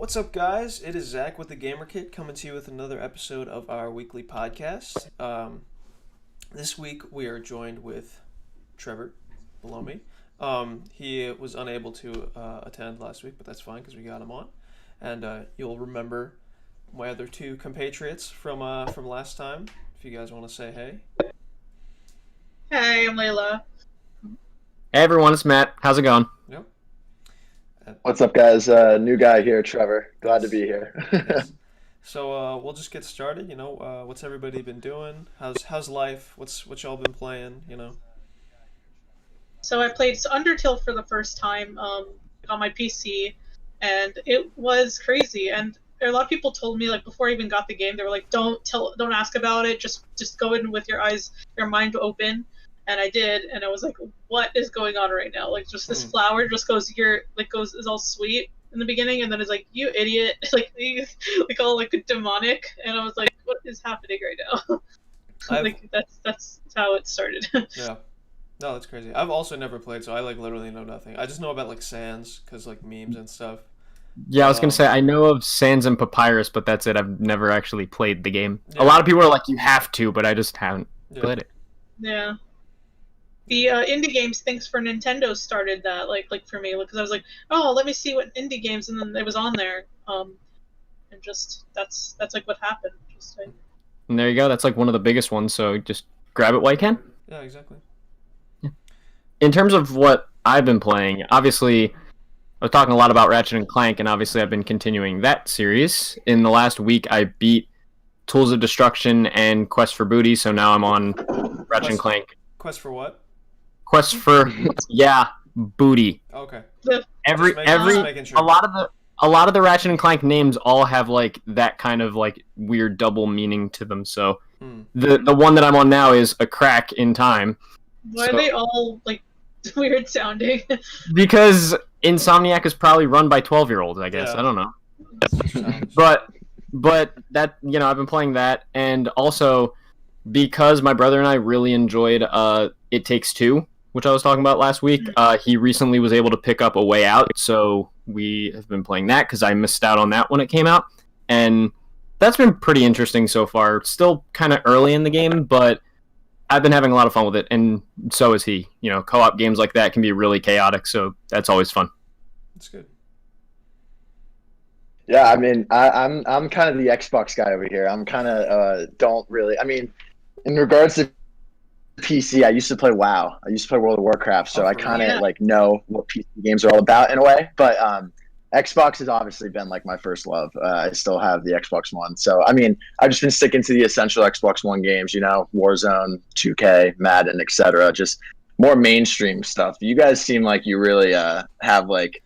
What's up, guys? It is Zach with the Gamer Kit coming to you with another episode of our weekly podcast. This week we are joined with Trevor below me. He was unable to attend last week, but that's fine because we got him on. And you'll remember my other two compatriots from last time. If you guys want to say hey. Hey, I'm Layla. Hey everyone, it's Matt. How's it going? Yep. What's up, guys? New guy here, Trevor. Glad to be here. Yes. So we'll just get started. What's everybody been doing? How's life? What y'all been playing? So I played Undertale for the first time on my PC, and it was crazy. And a lot of people told me, like, before I even got the game, they were like, don't ask about it. Just go in with your mind open. And I did, and I was like, what is going on right now? Like, just this flower just is all sweet in the beginning, and then it's like, you idiot, like all like demonic, and I was like, what is happening right now? Like that's how it started. Yeah. No, that's crazy. I've also never played, so I literally know nothing. I just know about Sans, because memes and stuff. Yeah, I was gonna say I know of Sans and Papyrus, but that's it. I've never actually played the game. Yeah. A lot of people are like, you have to, but I just haven't played it. Yeah. The indie games, thanks for Nintendo, started that, like for me, because I was like, oh, let me see what indie games, and then it was on there, and just that's like what happened. And there you go. That's like one of the biggest ones. So just grab it while you can. Yeah, exactly. Yeah. In terms of what I've been playing, obviously, I was talking a lot about Ratchet and Clank, and obviously I've been continuing that series. In the last week, I beat Tools of Destruction and Quest for Booty, so now I'm on Ratchet and Clank. Quest for what? Quest for booty. Okay. A lot of the Ratchet and Clank names all have like that kind of like weird double meaning to them. So the one that I'm on now is A Crack in Time. Why are they all like weird sounding? Because Insomniac is probably run by 12-year-olds, I guess. Yeah. I don't know. But that, I've been playing that, and also because my brother and I really enjoyed It Takes Two, which I was talking about last week. He recently was able to pick up A Way Out, so we have been playing that because I missed out on that when it came out. And that's been pretty interesting so far. Still kind of early in the game, but I've been having a lot of fun with it, and so is he. Co-op games like that can be really chaotic, so that's always fun. That's good. Yeah, I mean, I'm kind of the Xbox guy over here. I'm kind of don't really. I mean, in regards to PC, I used to play WoW. I used to play World of Warcraft, so I kind of know what PC games are all about in a way. But Xbox has obviously been like my first love. I still have the Xbox One, so I mean, I've just been sticking to the essential Xbox One games. Warzone, 2K, Madden, etc. Just more mainstream stuff. You guys seem like you really have like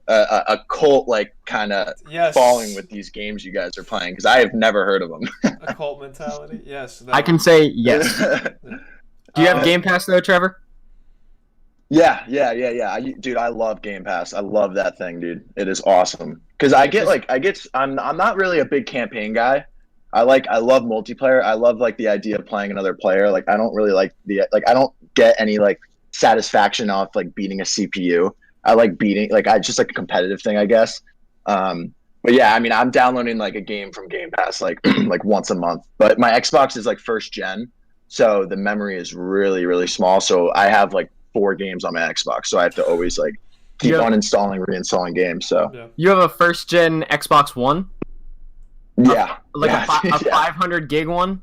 a cult like kind of following with these games you guys are playing, because I have never heard of them. A cult mentality, yes. I can say yes. Do you have Game Pass though, Trevor? Yeah. Dude, I love Game Pass. I love that thing, dude. It is awesome. Because I'm not really a big campaign guy. I love multiplayer. I love like the idea of playing another player. Like I don't really like I don't get any like satisfaction off like beating a CPU. I like beating I just like a competitive thing, I guess. But yeah, I mean, I'm downloading like a game from Game Pass like like once a month. But my Xbox is like first gen, so the memory is really, really small. So I have like 4 games on my Xbox, so I have to always like keep on installing, reinstalling games. So you have a first gen Xbox One? Yeah, a 500 gig one.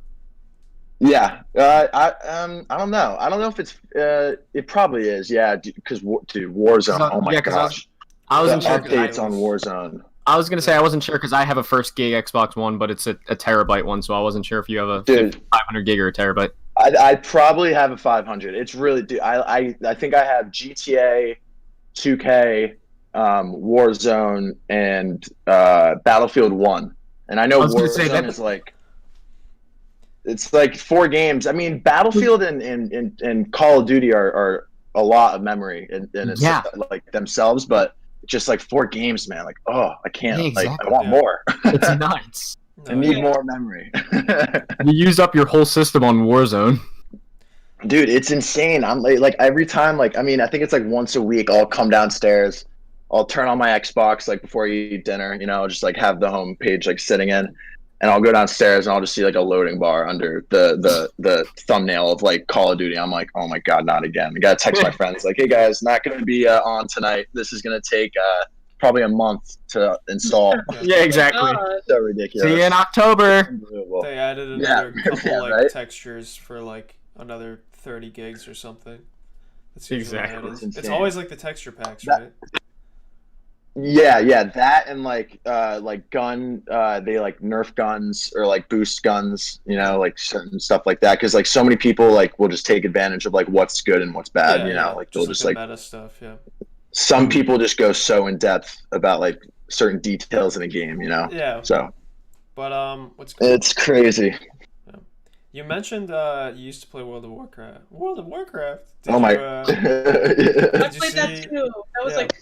Yeah, I don't know. I don't know if it's it probably is. Yeah, because dude, Warzone. Oh my gosh, I wasn't sure. Updates on Warzone. I was gonna say I wasn't sure because I have a first gig Xbox One, but it's a terabyte one, so I wasn't sure if you have a 500 gig or a terabyte. I probably have a 500. It's really, dude. I think I have GTA, 2K, Warzone, and Battlefield 1. And I know Warzone is like, it's like 4 games. I mean, Battlefield and Call of Duty are a lot of memory in like themselves, but just like 4 games, man. Like, oh, I can't. Yeah, exactly. Like, I want more. It's nuts. I need more memory. You used up your whole system on Warzone. Dude, it's insane. I'm like every time, like, I mean, I think it's like once a week I'll come downstairs I'll turn on my Xbox like before I eat dinner. I'll just like have the home page like sitting in, and I'll go downstairs and I'll just see like a loading bar under the thumbnail of like Call of Duty. I'm like, oh my god, not again. I gotta text my friends like, hey guys, not gonna be on tonight. This is gonna take probably a month to install. Yeah, exactly. So ridiculous. See you in October. They added another couple like right? textures for like another 30 gigs or something. That's Exactly. What it is. It's It's insane. always like the texture packs, right? Yeah, that and like gun, they like nerf guns or like boost guns, like certain stuff like that. Because like so many people like will just take advantage of like what's good and what's bad. Like they'll just the like meta stuff. Yeah. Some people just go so in depth about like certain details in a game. Yeah. So. But what's it's crazy. You mentioned you used to play World of Warcraft. World of Warcraft. Did you I played that too. That was like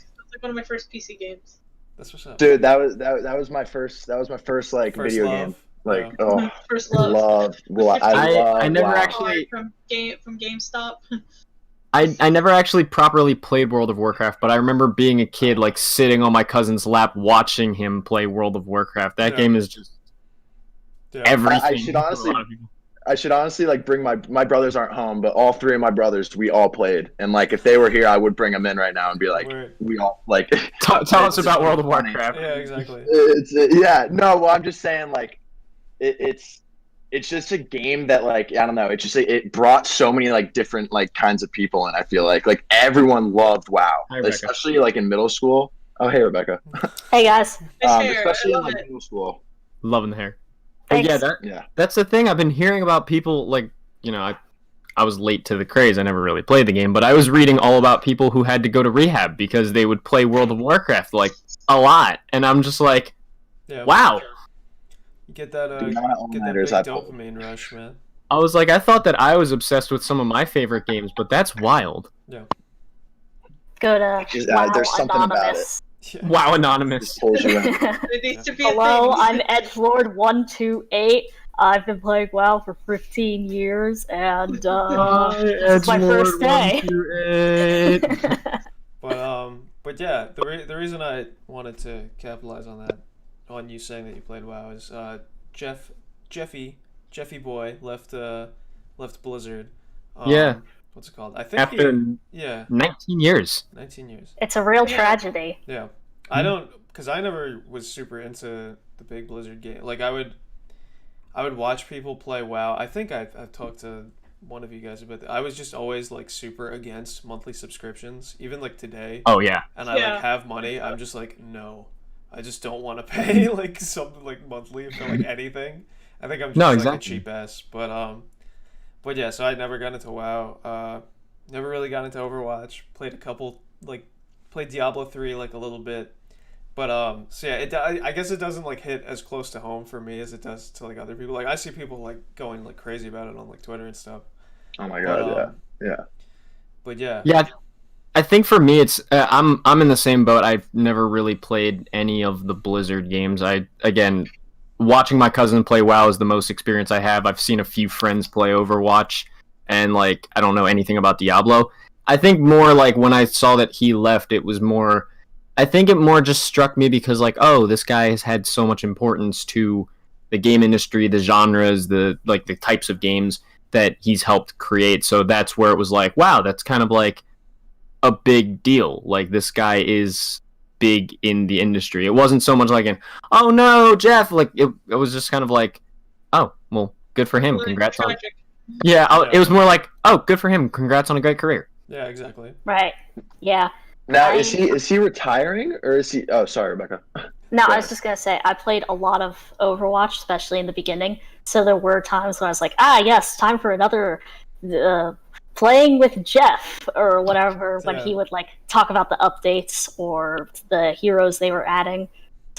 one of my first PC games. That's what's up, dude. That was my first. That was my first like first video love. game. Like First love. Well, I never WoW. actually from GameStop. I never actually properly played World of Warcraft, but I remember being a kid, like sitting on my cousin's lap watching him play World of Warcraft. That game is just everything. I should honestly like bring my brothers aren't home, but all three of my brothers, we all played, and like if they were here, I would bring them in right now and be like, we all like tell us about World of Warcraft. Yeah, exactly. Well, I'm just saying like it's just a game that like I don't know, it brought so many like different like kinds of people, and I feel like everyone loved WoW, especially like in middle school. Oh, hey Rebecca. Hey guys. Especially in like middle school. Loving the hair. Thanks. That's the thing. I've been hearing about people like, I was late to the craze. I never really played the game, but I was reading all about people who had to go to rehab because they would play World of Warcraft like a lot, and I'm just like, wow. You get that big dopamine rush, man. I was like, I thought that I was obsessed with some of my favorite games, but that's wild. Yeah. Go to there's something Anonymous. about it. Yeah. Wow, Anonymous. It needs to be Hello, a I'm Edgelord128. I've been playing WoW for 15 years, and this is my first day. But yeah, the reason I wanted to capitalize on you saying that you played WoW is Jeffy boy left Blizzard. What's it called? I think after 19 years. 19 years. It's a real tragedy. Yeah. I don't, because I never was super into the big Blizzard game. Like I would watch people play WoW. I think I've talked to one of you guys about that. I was just always like super against monthly subscriptions, even like today. Oh yeah. And I like have money. I'm just like, no, I just don't want to pay like something like monthly for like anything. I think I'm just like a cheap ass. But yeah, so I never got into WoW. Never really got into Overwatch. Played Diablo 3 like a little bit. But so yeah, I guess it doesn't like hit as close to home for me as it does to like other people. Like I see people like going like crazy about it on like Twitter and stuff. Oh my god, yeah. But yeah. Yeah, I think for me it's I'm in the same boat. I've never really played any of the Blizzard games. Watching my cousin play WoW is the most experience I have. I've seen a few friends play Overwatch, and like I don't know anything about Diablo. I think more like when I saw that he left, it was more. I think it more just struck me because like, oh, this guy has had so much importance to the game industry, the genres, the types of games that he's helped create. So that's where it was like, wow, that's kind of like a big deal. Like this guy is big in the industry. It wasn't so much like oh no, Jeff. Like it was just kind of like, oh well, good for him. Congrats on. It was more like, oh, good for him. Congrats on a great career. Yeah, exactly. Right. Yeah. Now is he retiring or is he? Oh, sorry, Rebecca. No, I was just gonna say I played a lot of Overwatch, especially in the beginning. So there were times when I was like, yes, time for another playing with Jeff or whatever. When he would like talk about the updates or the heroes they were adding.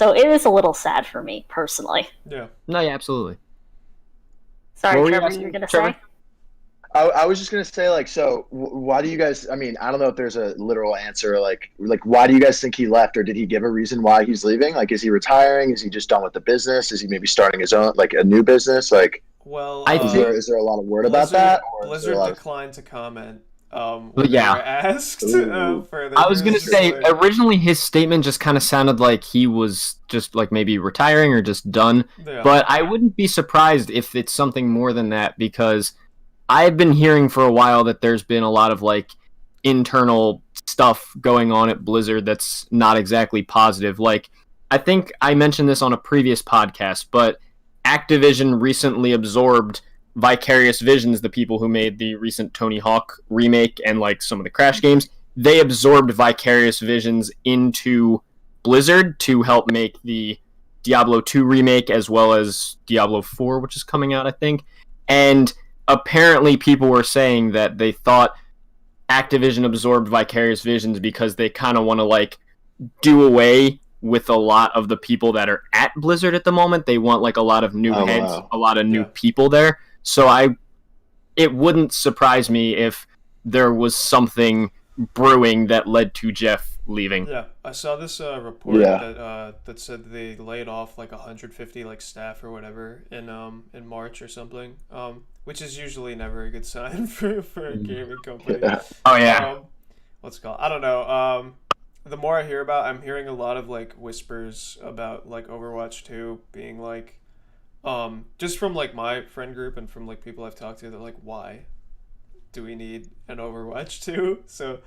So it was a little sad for me personally. Yeah. No, yeah, absolutely. Sorry, Trevor, you were gonna say? I was just gonna say, like, so why do you guys? I mean, I don't know if there's a literal answer. Like, why do you guys think he left, or did he give a reason why he's leaving? Like, is he retiring? Is he just done with the business? Is he maybe starting his own, like, a new business? Like, well, is there a lot of word about that? Or Blizzard declined to comment. when Yeah. they were asked for their I was gonna news, say like- originally his statement just kind of sounded like he was just like maybe retiring or just done. Yeah. But I wouldn't be surprised if it's something more than that, because I've been hearing for a while that there's been a lot of like internal stuff going on at Blizzard that's not exactly positive. Like, I think I mentioned this on a previous podcast, but Activision recently absorbed Vicarious Visions, the people who made the recent Tony Hawk remake and like some of the Crash games. They absorbed Vicarious Visions into Blizzard to help make the Diablo 2 remake as well as Diablo 4, which is coming out, I think. And apparently people were saying that they thought Activision absorbed Vicarious Visions because they kind of want to like do away with a lot of the people that are at Blizzard at the moment. They want like a lot of new heads, wow. a lot of new Yeah. people there. So it wouldn't surprise me if there was something brewing that led to Jeff leaving. Yeah, I saw this report Yeah. that said they laid off like 150 like staff or whatever in March or something. Which is usually never a good sign for a gaming company. Oh yeah. What's it called? I don't know. The more I hear about, I'm hearing a lot of like whispers about like Overwatch 2 being like, just from like my friend group and from like people I've talked to, they're like, why do we need an Overwatch 2? So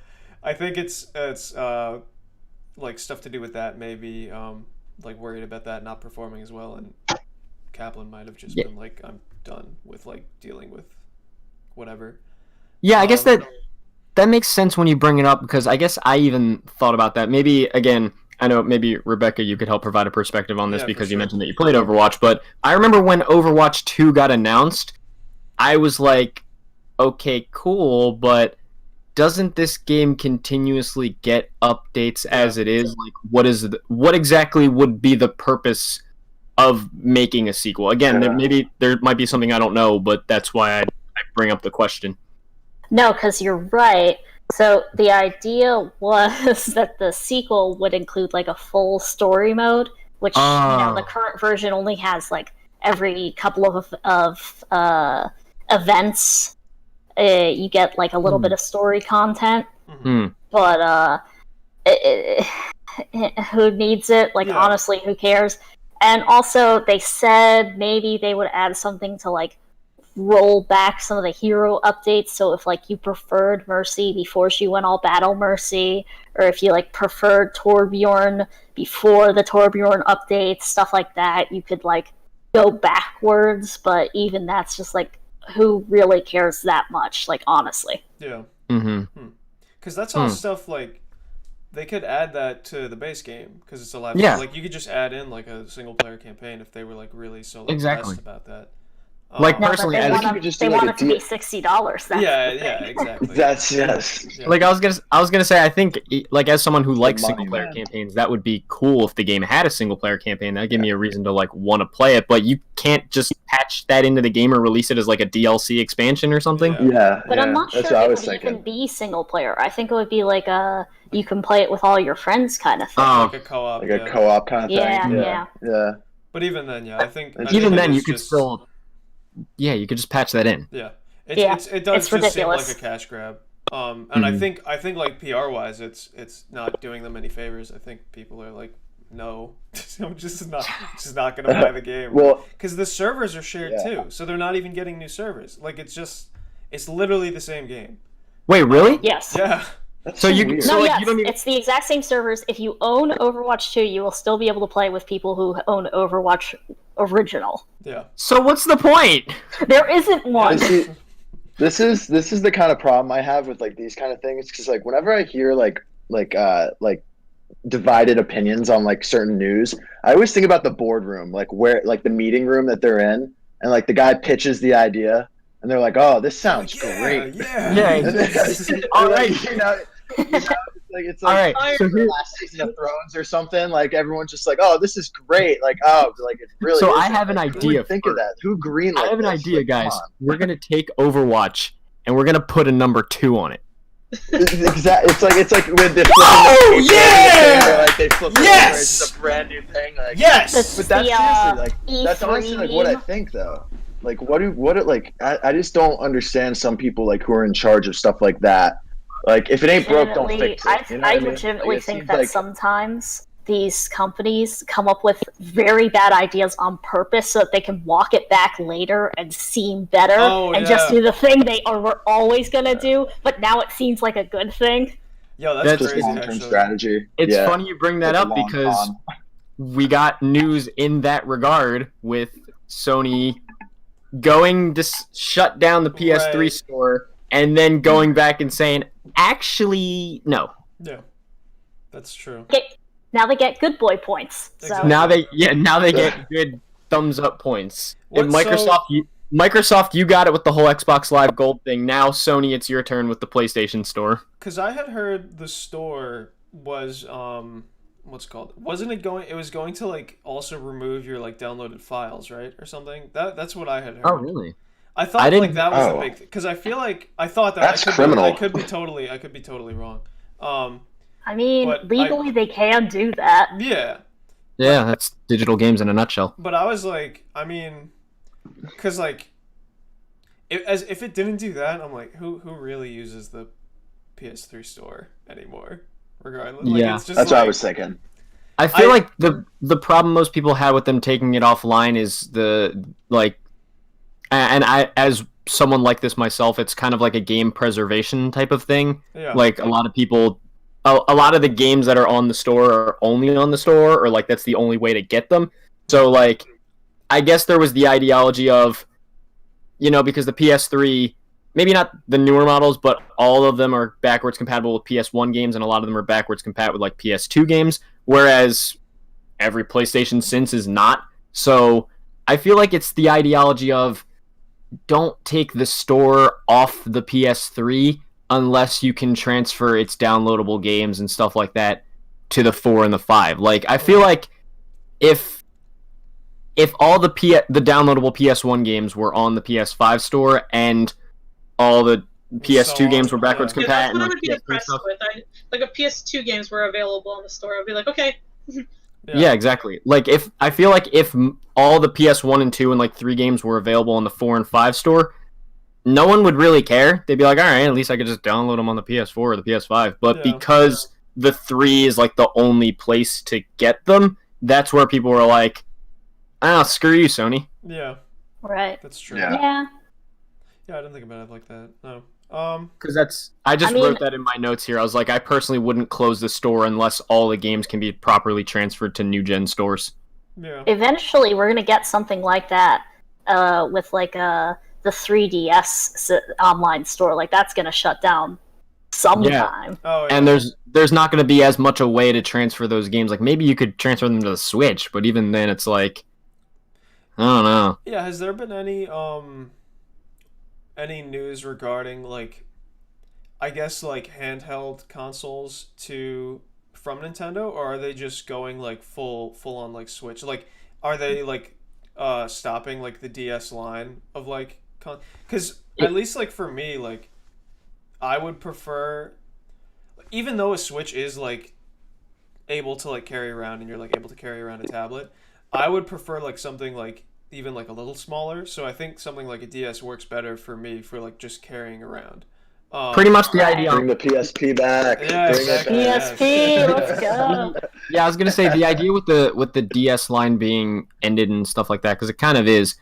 I think it's like stuff to do with that, maybe like worried about that not performing as well, and Kaplan might have just been like, I'm done with like dealing with whatever. Yeah, I guess that makes sense when you bring it up, because I guess I even thought about that. Maybe, again, I know maybe Rebecca, you could help provide a perspective on this, Yeah, for because you sure. mentioned that you played Overwatch, but I remember when Overwatch 2 got announced, I was like, okay, cool, but doesn't this game continuously get updates as it is? Like, what exactly would be the purpose of making a sequel? Again, there might be something I don't know, but that's why I bring up the question. No, because you're right. So the idea was that the sequel would include like a full story mode, which the current version only has like every couple of events. You get like a little bit of story content, but who needs it? Like, honestly, who cares? And also, they said maybe they would add something to like roll back some of the hero updates. So if like you preferred Mercy before she went all battle Mercy, or if you like preferred Torbjorn before the Torbjorn updates, stuff like that, you could like go backwards. But even that's just like, who really cares that much? Like, honestly. Yeah. Mm-hmm. Because that's all stuff like they could add that to the base game because it's a live. Yeah. Like you could just add in like a single player campaign if they were like really so like, Exactly. pressed about that. Like, No, but personally, they I want, think you could just they do, like, want a it to be $60. Yeah, exactly. That's yes. Yeah. like I was gonna say, I think like as someone who likes money, single player man. campaigns, that would be cool if the game had a single player campaign. That'd give me a reason to like want to play it. But you can't just patch that into the game or release it as like a DLC expansion or something. Yeah. Yeah, But I'm not sure that's what I it was would thinking. even be single player. I think it would be like you can play it with all your friends kind of thing. Like a co-op. Like a co-op kind of Yeah, thing. yeah. Yeah. But even then, I think Even it then, is you could just- still, you could just patch that in. Yeah. It It's does just ridiculous. seem like a cash grab. And I think like PR wise, it's not doing them any favors. I think people are like, no, I'm just not gonna buy the game. Well, because the servers are shared too, so they're not even getting new servers. Like it's literally the same game. Wait, really? Yes. Yeah. that's So you- weird. so, No, like, yes, you don't even- it's the exact same servers. If you own Overwatch 2, you will still be able to play with people who own Overwatch Original. Yeah. So what's the point? There isn't one. But see, this is the kind of problem I have with like these kind of things, because like whenever I hear like divided opinions on like certain news, I always think about the boardroom, like where like the meeting room that they're in, and like the guy pitches the idea, and they're like, "Oh, this sounds great." Yeah. Yeah. And then, All like, right. you know, it's All like right. So the here, last season of Thrones or something. Like everyone's just like, "Oh, this is great!" Like, oh, like it really. So I isn't. have an Like, who idea would think for- of that? Who greenlit? I have an this? idea, Like, guys. come on. We're gonna take Overwatch and we're gonna put a number 2 on it. Exactly. It's like with the Oh, yeah! where, like they flip it Yes! over, it's just a brand new thing. Like, Yes. but that's The, seriously like E3 that's honestly like what I meme. think though. Like, I just don't understand some people like who are in charge of stuff like that. Like, if it ain't broke, don't fix it. You know I what I mean? legitimately Like, it think seems that like- sometimes these companies come up with very bad ideas on purpose so that they can walk it back later and seem better and just do the thing were always gonna do, but now it seems like a good thing. Yo, That's crazy, just long-term actually. strategy. It's Yeah. funny you bring that Like a up long because con. we got news in that regard with Sony going to shut down the PS3 Right. store and then going back and saying, actually, no. Yeah, that's true. Now they get good boy points. So Exactly. Now they get good thumbs up points. And What- Microsoft, you got it with the whole Xbox Live Gold thing. Now, Sony, it's your turn with the PlayStation Store. Because I had heard the store was what's it called? Wasn't it going? It was going to like also remove your like downloaded files, right, or something. That's what I had heard. Oh, really? I thought I didn't- like that was a Oh. big thing because I feel like I thought that That's I could criminal. I could be totally wrong. I mean, But legally they can do that. Yeah, Yeah, that's digital games in a nutshell. but I was like, I mean, because like, if it didn't do that, I'm like, who really uses the PS3 store anymore? Regardless, like, Yeah. it's just That's like, what I was thinking. I feel like the problem most people have with them taking it offline is the like, and I as someone like this myself, it's kind of like a game preservation type of thing. Yeah. Like a lot of people, a lot of the games that are on the store are only on the store, or like that's the only way to get them. So like, I guess there was the ideology of, because the PS3, maybe not the newer models, but all of them are backwards compatible with PS1 games, and a lot of them are backwards compatible with like PS2 games, whereas every PlayStation since is not. So I feel like it's the ideology of don't take the store off the PS3 unless you can transfer its downloadable games and stuff like that to the 4 and the 5. Like, I feel like if all the downloadable PS1 games were on the PS5 store and all the PS2 games were backwards Yeah. Yeah, that's compatible what I and would be PS3 impressed stuff. with. Like if PS2 games were available on the store, I'd be like, okay. Yeah, exactly. Like I feel like if all the PS1 and 2 and like 3 games were available on the 4 and 5 store, no one would really care. They'd be like, all right, at least I could just download them on the PS4 or the PS5. But Yeah. because the 3 is like the only place to get them, that's where people were like, screw you, Sony. Yeah, Right. that's true. Yeah. Yeah. Yeah, I didn't think about it like that. No. Because I just wrote that in my notes here. I was like, I personally wouldn't close the store unless all the games can be properly transferred to new gen stores. Yeah. Eventually, we're gonna get something like that with like the 3DS online store. Like that's gonna shut down sometime. Oh, yeah. And there's not going to be as much a way to transfer those games. Like maybe you could transfer them to the Switch, but even then, it's like, I don't know. Yeah, has there been any news regarding like, I guess like handheld consoles from Nintendo, or are they just going like full on like Switch? Like, are they like stopping like the DS line of like because at least like for me, like I would prefer, even though a Switch is like able to like carry around and you're like able to carry around a tablet, I would prefer like something like even like a little smaller. So I think something like a DS works better for me for like just carrying around. Pretty much the idea. Bring the PSP back. Yeah, Bring exactly. it back. PSP, let's go. Yeah, I was gonna say the idea with the DS line being ended and stuff like that, because it kind of is.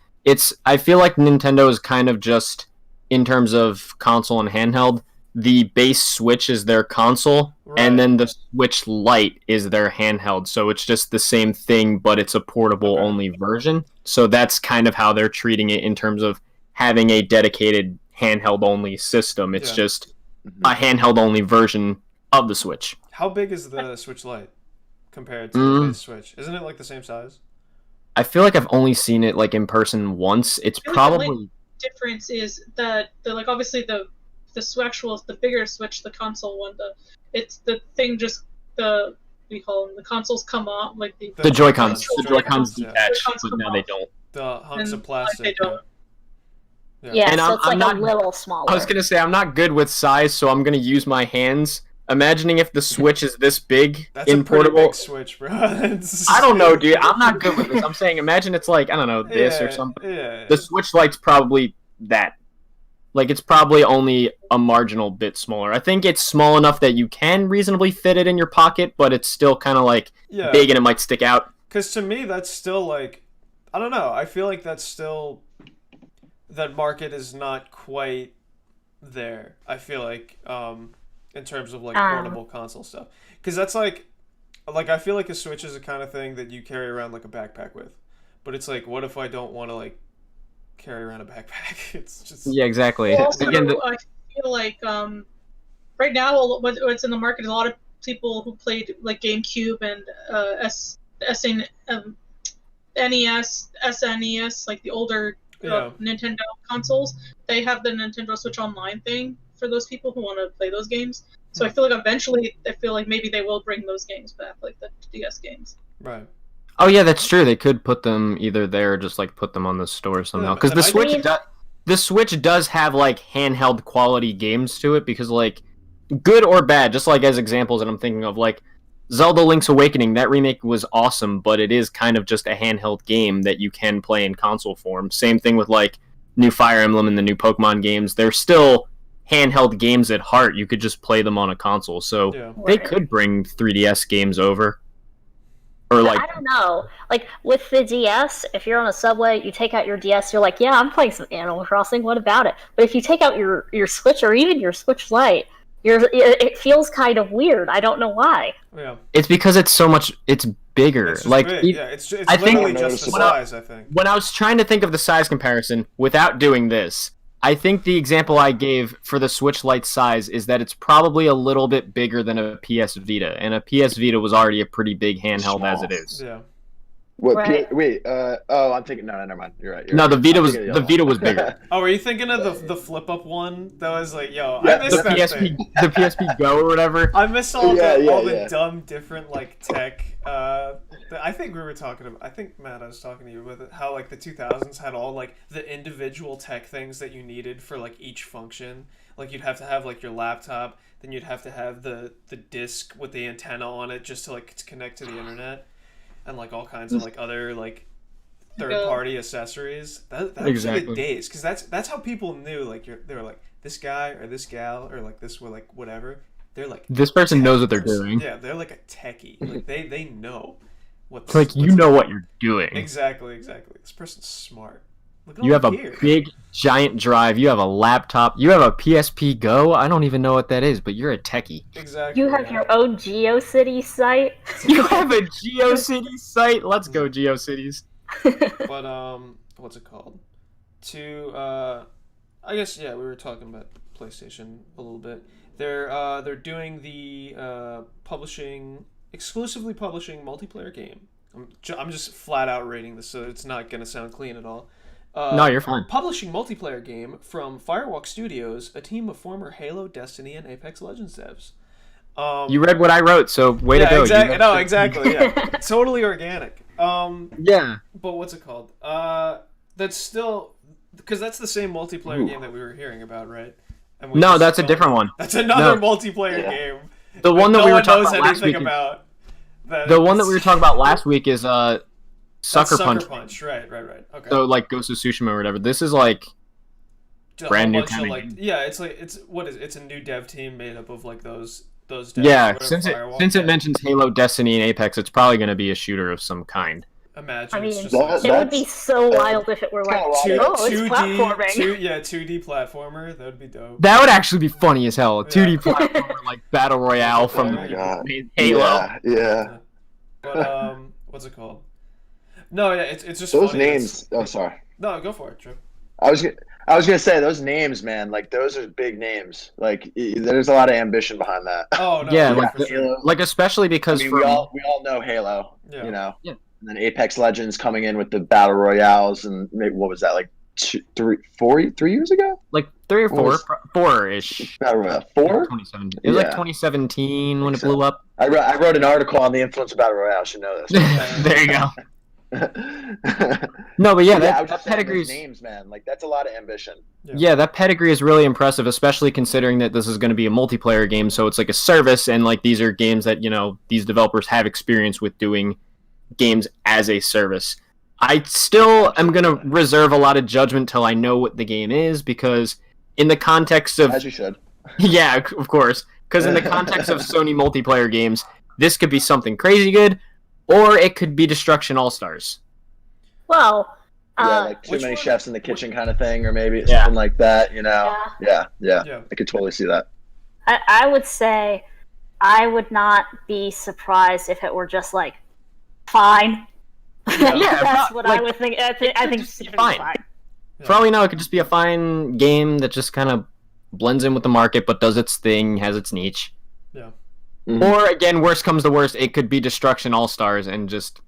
I feel like Nintendo is kind of just, in terms of console and handheld, the base Switch is their console, Right. and then the Switch Lite is their handheld. So it's just the same thing, but it's a portable only version. So that's kind of how they're treating it in terms of having a dedicated handheld only system. It's just a handheld only version of the Switch. How big is the Switch Lite compared to the base Switch? Isn't it like the same size? I feel like I've only seen it like in person once. It's I feel like probably the only difference is that the like obviously the actual the bigger Switch, the console one, it's the thing just we call them the consoles come off like the Joy-Cons. The The Joy-Cons yeah. detach, Joy-Cons but come now they off. don't. The hunks of And, plastic. they don't. Yeah. Yeah, And so I'm it's like not- a little smaller. I was gonna say I'm not good with size, so I'm gonna use my hands imagining if the Switch is this big That's in a pretty portable. big Switch, bro. I don't know, dude. I'm not good with this. I'm saying, imagine it's like, I don't know, this or something. Yeah. The Switch Lite's probably that. Like, it's probably only a marginal bit smaller. I think it's small enough that you can reasonably fit it in your pocket, but it's still kind of like big and it might stick out. Because to me, that's still like, I don't know. I feel like that's still, that market is not quite there. I feel like, in terms of like portable console stuff. Because that's like I feel like a Switch is the kind of thing that you carry around like a backpack with. But it's like, what if I don't want to like carry around a backpack? It's just exactly. Also, I feel like right now what's in the market is a lot of people who played like GameCube and NES, SNES, like the older Nintendo consoles. They have the Nintendo Switch Online thing for those people who want to play those games. So I feel like eventually, maybe they will bring those games back, like the DS games. right. Oh yeah, that's true. They could put them either there or just like put them on the store somehow. Because the Switch does have like handheld quality games to it. Because like good or bad, just like as examples that I'm thinking of, like Zelda: Link's Awakening. That remake was awesome, but it is kind of just a handheld game that you can play in console form. Same thing with like new Fire Emblem and the new Pokemon games. They're still handheld games at heart. You could just play them on a console. So they could bring 3DS games over. Or like, I don't know. Like with the DS, if you're on a subway, you take out your DS, you're like, yeah, I'm playing some Animal Crossing. What about it? But if you take out your Switch or even your Switch Lite, it feels kind of weird. I don't know why. Yeah. It's because it's so much. It's bigger. It's like big. It's I think literally just the size. I think. When I was trying to think of the size comparison without doing this, I think the example I gave for the Switch Lite size is that it's probably a little bit bigger than a PS Vita, and a PS Vita was already a pretty big handheld as it is. Yeah. What? Right. Wait. I'm thinking. No, never mind. You're right. No, the Vita was bigger. Oh, are you thinking of the flip up one that was like, yo, I missed the that PSP, thing. the PSP Go or whatever. I missed all the dumb different like tech. I think we were talking about. I think Matt, I was talking to you with it, how like the 2000s had all like the individual tech things that you needed for like each function. Like you'd have to have like your laptop, then you'd have to have the disc with the antenna on it just to like connect to the internet, and like all kinds of like other like third-party accessories. That was the days, because that's how people knew like they were like this guy or this gal or like this were like whatever. They're like this person knows what they're doing. Yeah, they're like a techie. Like they know what's like you know what you're doing. Exactly. This person's smart. Look at you have a gear. big giant drive. You have a laptop. You have a PSP Go. I don't even know what that is, but you're a techie. Exactly. You have your own GeoCities site. You have a GeoCities site. Let's go GeoCities. But what's it called? I guess we were talking about PlayStation a little bit. They're doing the exclusively publishing multiplayer game. I'm just flat out rating this, so it's not gonna sound clean at all. No, you're fine. Publishing multiplayer game from Firewalk Studios, a team of former Halo, Destiny, and Apex Legends devs. You read what I wrote, so way to go. Exactly. Yeah, totally organic. Yeah. But what's it called? That's still because that's the same multiplayer game that we were hearing about, right? And no, that's a different one. That's another multiplayer game. The one that we were talking about last week. The one that we were talking about last week is Sucker Punch. Right. Okay. So like Ghost of Tsushima or whatever. This is like brand new kind of game. Yeah, it's like it's a new dev team made up of like those devs. Yeah, since it mentions Halo, Destiny, and Apex, it's probably going to be a shooter of some kind. Imagine. I mean, it's just it would be so wild if it were like it's platforming. 2D platformer. That would be dope. That would actually be funny as hell. 2D platformer like battle royale from Halo. Yeah. But what's it called? No, yeah, it's just those funny. names. Oh, sorry. No, go for it, Trip. I was gonna say those names, man. Like those are big names. Like there's a lot of ambition behind that. Oh no, yeah, for sure. like especially because we all know Halo. Yeah. You know. Yeah. And then Apex Legends coming in with the battle royales, and maybe what was that like 3 years ago? Like 3 or 4-ish. Battle royale 4? 2017. It was like 2017 when it blew up. I wrote an article on the influence of battle royale. I should know this. There you go. No, but yeah, I that was just saying, pedigree those names, man. Like that's a lot of ambition. Yeah, that pedigree is really impressive, especially considering that this is going to be a multiplayer game, so it's like a service, and like these are games that these developers have experience with doing games as a service. I still am going to reserve a lot of judgment till I know what the game is, because in the context of As you should. yeah, of course, because in the context of Sony multiplayer games, this could be something crazy good, or it could be Destruction All Stars. Well, Yeah, like too many chefs in the kitchen kind of thing, or maybe Yeah. something like that, Yeah. Yeah. I could totally see that. I would say I would not be surprised if it were just like fine. Yeah, That's what like, I would think. I think just it's fine. fine. For all we know, it could just be a fine game that just kind of blends in with the market, but does its thing, has its niche. Yeah. Mhm. Or again, worst comes to worst, it could be Destruction All Stars and just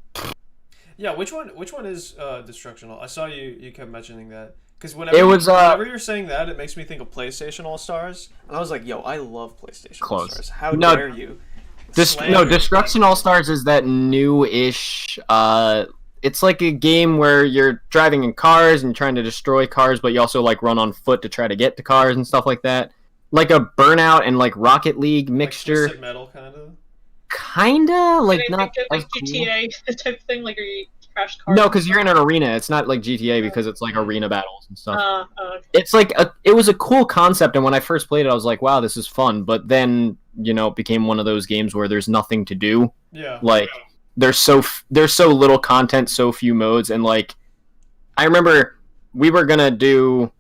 Yeah, which one is Destruction All? I saw you kept mentioning that. Because It was, whenever you're saying that, it makes me think of PlayStation All Stars. And I was like, yo, I love PlayStation All Close. Stars. How No, dare you? No, Slander Destruction All Stars is that new-ish. It's like a game where you're driving in cars and trying to destroy cars, but you also like run on foot to try to get to cars and stuff like that. Like a Burnout and like Rocket League mixture. Like Twisted Metal, kind of. Kinda like Did I not think it, like as cool. GTA type thing, like you crash cars? No, because you're in an arena. It's not like GTA because it's like arena battles and stuff. Okay. It's like it was a cool concept, and when I first played it, I was like, "Wow, this is fun." But then, it became one of those games where there's nothing to do. Yeah. Like there's so little content, so few modes, and like I remember we were gonna do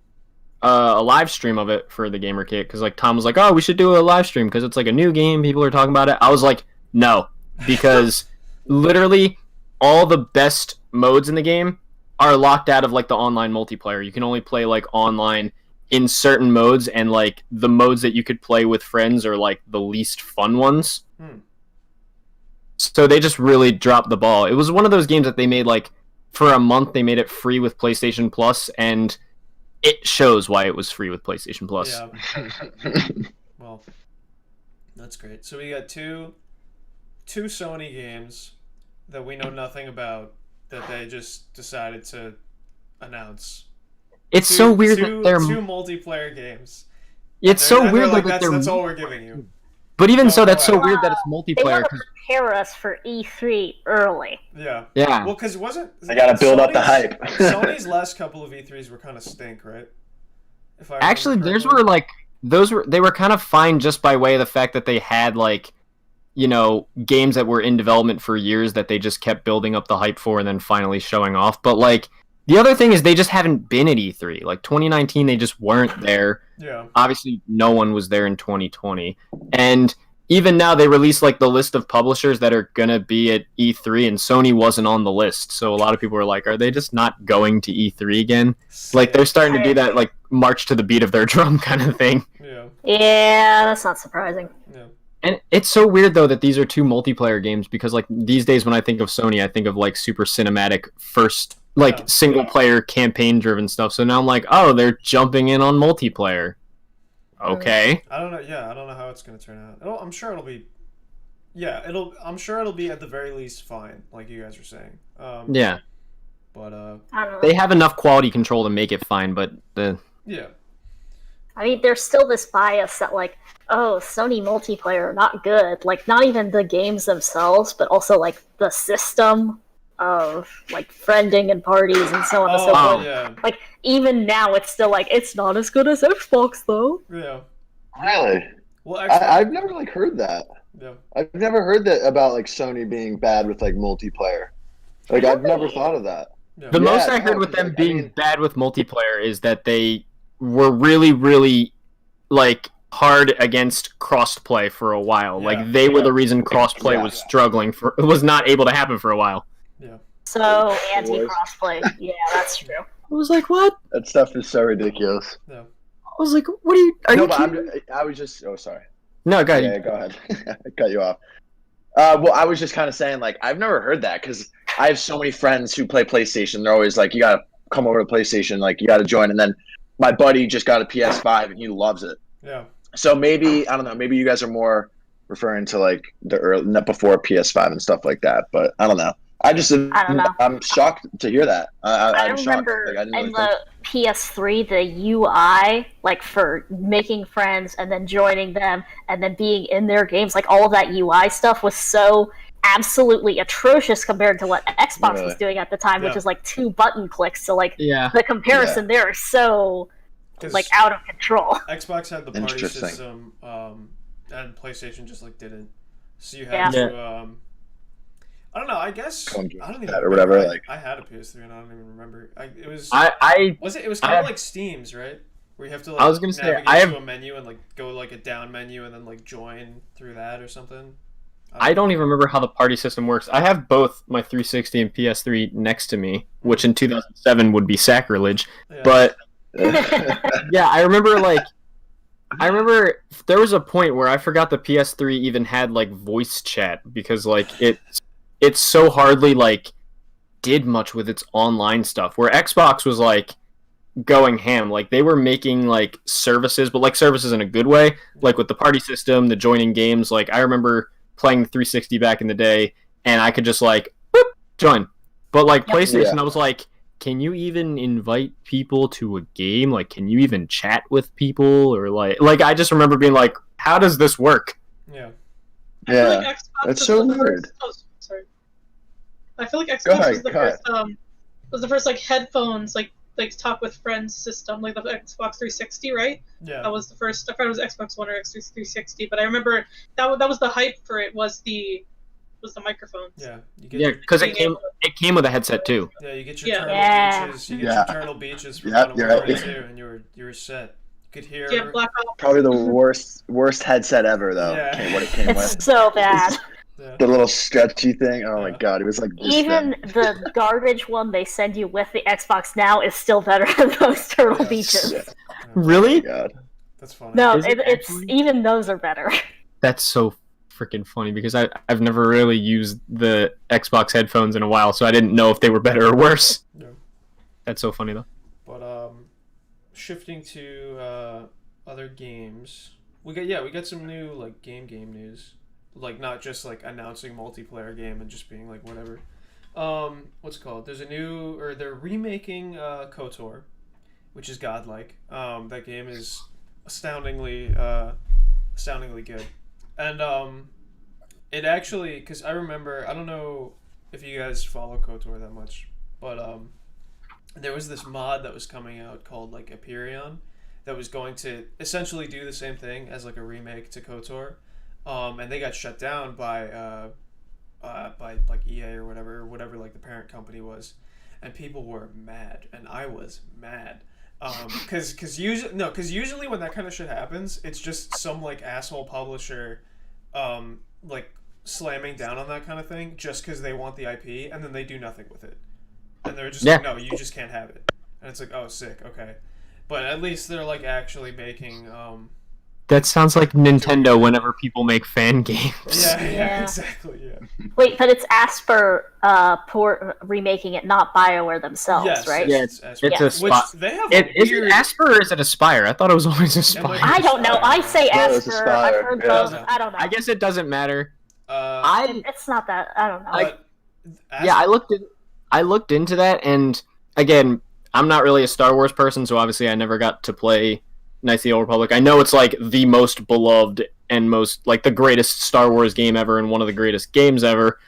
a live stream of it for the Gamer Kit because like Tom was like, "Oh, we should do a live stream because it's like a new game. People are talking about it." I was like, "No," because literally all the best modes in the game are locked out of like the online multiplayer. You can only play like online in certain modes, and like the modes that you could play with friends are like the least fun ones. So they just really dropped the ball. It was one of those games that they made like for a month. They made it free with PlayStation Plus, and it shows why it was free with PlayStation Plus. Yeah. Well, that's great. So we got two Sony games that we know nothing about that they just decided to announce. It's so weird that they're two multiplayer games. It's so weird like, that they're. that's all we're giving you. But even so, that's so Wow. weird that it's They multiplayer. want to prepare us for E3 early. Yeah. Yeah. Well, because it wasn't. I gotta build up the Sony's- hype. Sony's last couple of E3s were kind of stink, right? If I remember Actually, theirs correctly. were like they were kind of fine just by way of the fact that they had like games that were in development for years that they just kept building up the hype for and then finally showing off. But like the other thing is they just haven't been at E3. Like 2019, they just weren't there. Yeah. Obviously, no one was there in 2020, and even now they released like the list of publishers that are gonna be at E3, and Sony wasn't on the list. So a lot of people were like, "Are they just not going to E3 again?" Like they're starting to do that, like march to the beat of their drum kind of thing. Yeah. Yeah, that's not surprising. Yeah. And it's so weird though that these are two multiplayer games because like these days when I think of Sony, I think of like super cinematic first like single player campaign driven stuff. So now I'm like, oh, they're jumping in on multiplayer. Okay. I don't know. Yeah, I don't know how it's gonna turn out. I'm sure it'll be. Yeah, I'm sure it'll be at the very least fine, like you guys were saying. Yeah. But I don't know. They have enough quality control to make it fine, but yeah. I mean, there's still this bias that, like, oh, Sony multiplayer, not good. Like, not even the games themselves, but also, like, the system of, like, friending and parties and so on and so forth. Yeah. Like, even now, it's still, like, it's not as good as Xbox, though. Yeah. Really? Well, actually, I've never like heard that. yeah. I've never heard that about like Sony being bad with like multiplayer. Like I've never thought of that. Yeah. the most I heard no, with 'cause, them like, being bad with multiplayer is that they were really, really like hard against crossplay for a while. Yeah. Like they were the reason crossplay was not able to happen for a while. Yeah. So, anti-crossplay. Yeah, that's true. I was like, what? That stuff is so ridiculous. Yeah. I was like, what are you? Are No, you but kidding? I was just. Oh, sorry. No, go ahead. Yeah, go ahead. I cut you off. Well, I was just kind of saying, like, I've never heard that because I have so many friends who play PlayStation. They're always like, you got to come over to PlayStation, like, you got to join. And then my buddy just got a PS5 and he loves it. Yeah. So maybe, I don't know, maybe you guys are more referring to like the early, not before PS5 and stuff like that. But I don't know. I just, I don't know. I'm shocked to hear that. I I'm shocked. remember Like, I didn't in really think. the PS3, the UI, like for making friends and then joining them and then being in their games, like all of that UI stuff was so absolutely atrocious compared to what Xbox was Really? doing at the time, which Yeah. is like 2 button clicks. So like Yeah. the comparison there is so 'Cause like out of control. Xbox had the party Interesting. system, and PlayStation just like didn't. So you Yeah. had to. I don't know. I guess Come on, I don't even that or remember. whatever, I, like- I had a PS3 and I don't even remember. It was. I Was it? It was I kind of have- like Steam's, right? Where you have to like I was gonna say, navigate I have- to a menu and like go like a down menu and then like join through that or something. I don't even remember how the party system works. I have both my 360 and PS3 next to me, which in 2007 would be sacrilege. Yeah. But yeah, I remember there was a point where I forgot the PS3 even had like voice chat because like it's so hardly like did much with its online stuff. Where Xbox was like going ham, like they were making like services, but like services in a good way, like with the party system, the joining games. Like I remember playing 360 back in the day, and I could just like whoop, join. But like PlayStation, Yeah. I was like, can you even invite people to a game? Like, can you even chat with people? Or like I just remember being like, how does this work? Yeah. I feel like Yeah. Xbox That's was so the weird. first- Oh, sorry. I feel like Go Xbox ahead, was the go ahead. first was the first like headphones like talk with friends system, like the Xbox 360, right? Yeah. That was the first. I thought it was Xbox One or Xbox 360, but I remember that was the hype for it was the microphones. Yeah. You get Yeah, your, because being able it came with a headset too. yeah, you get your Yeah. Turtle Yeah. Beaches. You get Yeah. your Turtle Beaches from Yep, Modern you're Warfare right. 2, and you were set. You could hear. Yeah, Black Ops. Probably the worst headset ever, though. Yeah. What it came with. It's so bad. Yeah. The little stretchy thing. Oh my Yeah. god, it was like this Even thing. the garbage one they send you with the Xbox now is still better than those Turtle Yeah. Beaches. Yeah. Really? Oh my god. That's funny. No, Is it it's actually? even those are better. That's so freaking funny because I've never really used the Xbox headphones in a while, so I didn't know if they were better or worse. Yeah. That's so funny though. But shifting to other games, we got some new like game news, like not just like announcing multiplayer game and just being like whatever. What's it called? They're remaking KOTOR, which is godlike. That game is astoundingly good, and it actually, because I remember, I don't know if you guys follow KOTOR that much, but there was this mod that was coming out called like Aperion that was going to essentially do the same thing as like a remake to KOTOR, and they got shut down by like EA or whatever like the parent company was, and people were mad, and I was mad. Because usually when that kind of shit happens, it's just some like asshole publisher, like slamming down on that kind of thing just because they want the IP, and then they do nothing with it, and they're just like, no, you just can't have it, and it's like, oh, sick, okay, but at least they're like actually making That sounds like Nintendo whenever people make fan games. yeah, exactly, yeah. Wait, but it's Asper remaking it, not BioWare themselves, Yes, right? Yeah, it's it's Asper. a Which spot. they have Is weird. it Asper or is it Aspire? I thought it was always Aspire. might I don't know. I say No, it's Asper. I've Aspire, heard yeah. both. Yeah. I don't know. I guess it doesn't matter. I It's not that. I don't know. but Yeah, I looked into that, and again, I'm not really a Star Wars person, so obviously I never got to play Knights of the Old Republic. I know it's like the most beloved and most like the greatest Star Wars game ever and one of the greatest games ever.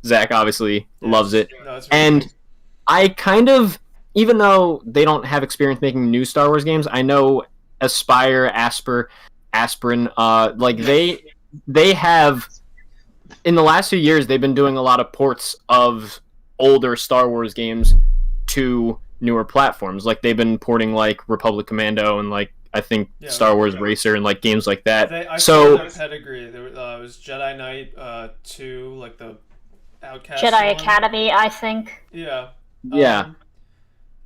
Zach obviously loves it. No, it's really And good. I kind of, even though they don't have experience making new Star Wars games, I know Aspire, Aspirin, like they have, in the last few years, they've been doing a lot of ports of older Star Wars games to newer platforms. Like they've been porting like Republic Commando and like I think Yeah, Star Wars Racer and like games like that. I So saw their pedigree. There was Jedi Knight 2, like the Outcast Jedi one. Academy, I think. Yeah. Yeah.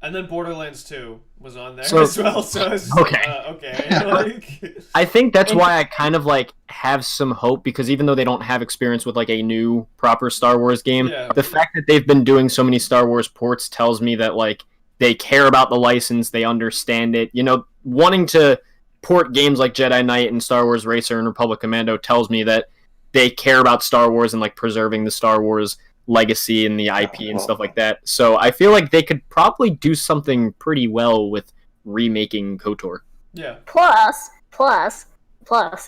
And then Borderlands 2 was on there So- as well. So it's Okay. okay. Like, I think that's why I kind of like have some hope because even though they don't have experience with like a new proper Star Wars game, Yeah. the fact that they've been doing so many Star Wars ports tells me that like they care about the license, they understand it. You know, wanting to port games like Jedi Knight and Star Wars Racer and Republic Commando tells me that they care about Star Wars and like preserving the Star Wars legacy and the IP and stuff like that. So I feel like they could probably do something pretty well with remaking KOTOR. Yeah. Plus,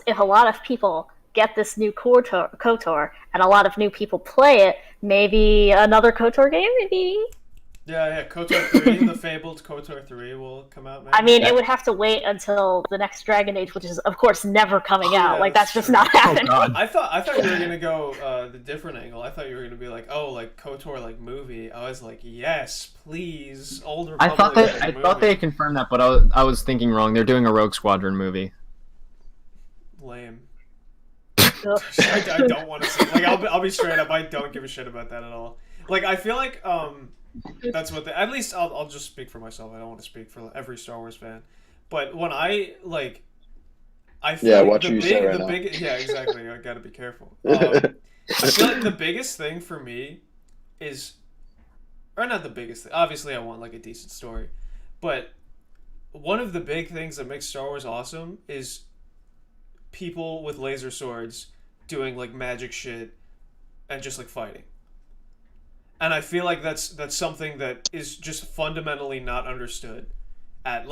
if a lot of people get this new KOTOR and a lot of new people play it, maybe another KOTOR game, maybe. Yeah, KOTOR 3, the fabled KOTOR 3 will come out. Maybe. I mean, it would have to wait until the next Dragon Age, which is, of course, never coming out. Like, that's just not happening. I thought you were gonna go the different angle. I thought you were gonna be like, oh, like KOTOR like movie. I was like, yes, please, Old Republic. I thought they had confirmed that, but I was thinking wrong. They're doing a Rogue Squadron movie. Lame. I don't want to see. Like, I'll be straight up. I don't give a shit about that at all. Like, I feel like that's what at least I'll just speak for myself. I don't want to speak for every Star Wars fan, but when I feel like what you say right now. Yeah, exactly. I gotta be careful. I feel like the biggest thing for me is, or not the biggest thing. Obviously, I want like a decent story, but one of the big things that makes Star Wars awesome is people with laser swords doing like magic shit and just like fighting. And I feel like that's something that is just fundamentally not understood at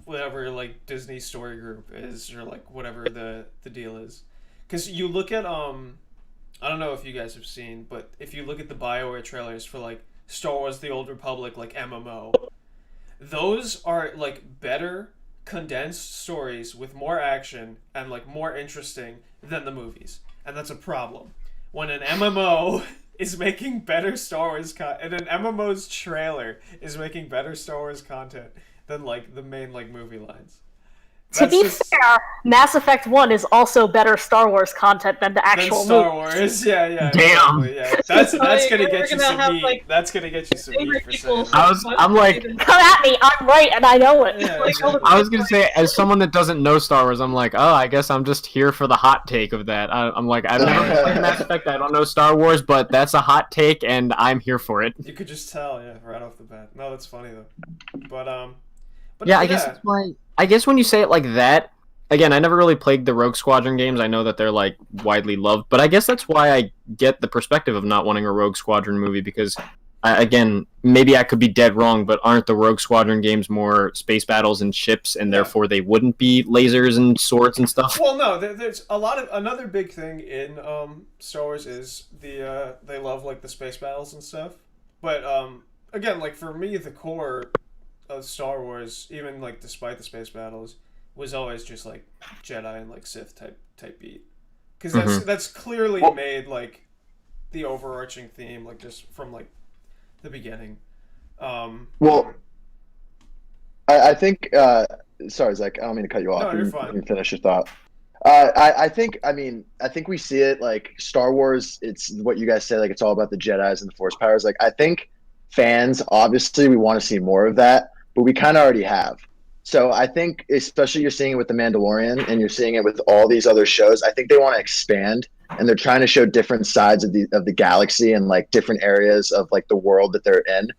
whatever like Disney Story Group is, or like whatever the deal is. Because you look at I don't know if you guys have seen, but if you look at the BioWare trailers for like Star Wars: The Old Republic like MMO, those are like better condensed stories with more action and like more interesting than the movies, and that's a problem. When an MMO is making better Star Wars and an MMO's trailer is making better Star Wars content than like the main like movie lines. To be fair, Mass Effect 1 is also better Star Wars content than the actual movie. Star Wars, yeah. Damn. Exactly, yeah. That's gonna get you some heat. Like, that's gonna get you some heat for saying that. I'm like, come at me, I'm right and I know it. Yeah, exactly. I was gonna say, as someone that doesn't know Star Wars, I'm like, oh, I guess I'm just here for the hot take of that. I'm like, I've never played Mass Effect, I don't know Star Wars, but that's a hot take, and I'm here for it. You could just tell, yeah, right off the bat. No, that's funny though. But yeah, I guess that's why. I guess when you say it like that, again, I never really played the Rogue Squadron games. I know that they're like widely loved, but I guess that's why I get the perspective of not wanting a Rogue Squadron movie, because again, maybe I could be dead wrong, but aren't the Rogue Squadron games more space battles and ships, and therefore they wouldn't be lasers and swords and stuff? Well, no, there's a lot of another big thing in Star Wars is they love like the space battles and stuff. But again, like for me, the core of Star Wars, even like despite the space battles, was always just like Jedi and like Sith type beat, because that's clearly made like the overarching theme, like just from like the beginning. Well, I think sorry, Zach, I don't mean to cut you off. No, you're fine. You can finish your thought. I think we see it like Star Wars. It's what you guys say, like it's all about the Jedis and the Force powers. Like I think fans, obviously, we want to see more of that, but we kind of already have. So I think, especially you're seeing it with The Mandalorian, and you're seeing it with all these other shows. I think they want to expand, and they're trying to show different sides of the galaxy and like different areas of like the world that they're in.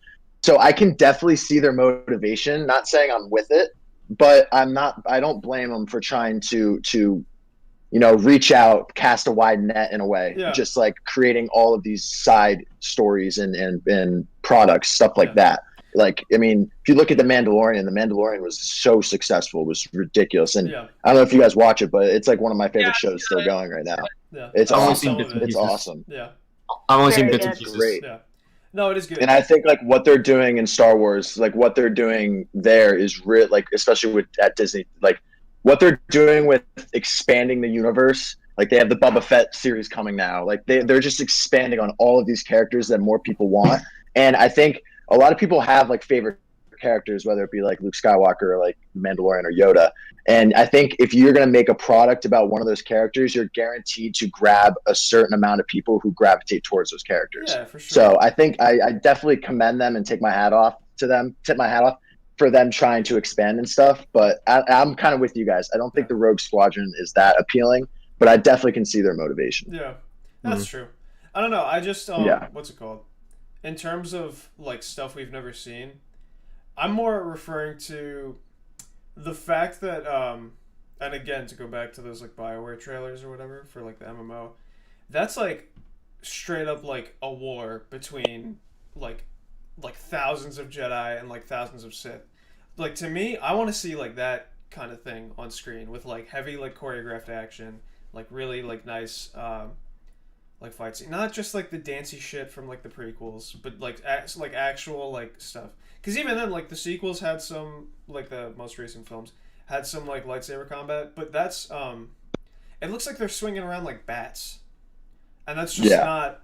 So I can definitely see their motivation. Not saying I'm with it, but I don't blame them for trying to reach out, cast a wide net in a way, just like creating all of these side stories and products, stuff like that. Like, I mean, if you look at The Mandalorian was so successful, it was ridiculous. And I don't know if you guys watch it, but it's like one of my favorite shows still going right now. Yeah. It's awesome. It's awesome. Yeah. I've only seen bits and pieces. Great. Yeah. No, it is good. And I think like what they're doing in Star Wars, like what they're doing there is real, like especially at Disney, like what they're doing with expanding the universe. Like they have the Boba Fett series coming now. Like they're just expanding on all of these characters that more people want. And I think a lot of people have like favorite characters, whether it be like Luke Skywalker or like Mandalorian or Yoda. And I think if you're going to make a product about one of those characters, you're guaranteed to grab a certain amount of people who gravitate towards those characters. Yeah, for sure. So I think I definitely commend them and tip my hat off for them trying to expand and stuff. But I'm kind of with you guys. I don't think the Rogue Squadron is that appealing, but I definitely can see their motivation. Yeah, that's true. I don't know. I just, what's it called? In terms of like stuff we've never seen, I'm more referring to the fact that, and again, to go back to those like BioWare trailers or whatever for like the MMO, that's like straight up like a war between like thousands of Jedi and like thousands of Sith. Like to me, I want to see like that kind of thing on screen with like heavy like choreographed action, like really like nice like fight scene, not just like the dancey shit from like the prequels, but like like actual like stuff. Because even then, like the sequels had some, like the most recent films had some like lightsaber combat, but that's it looks like they're swinging around like bats, and that's just not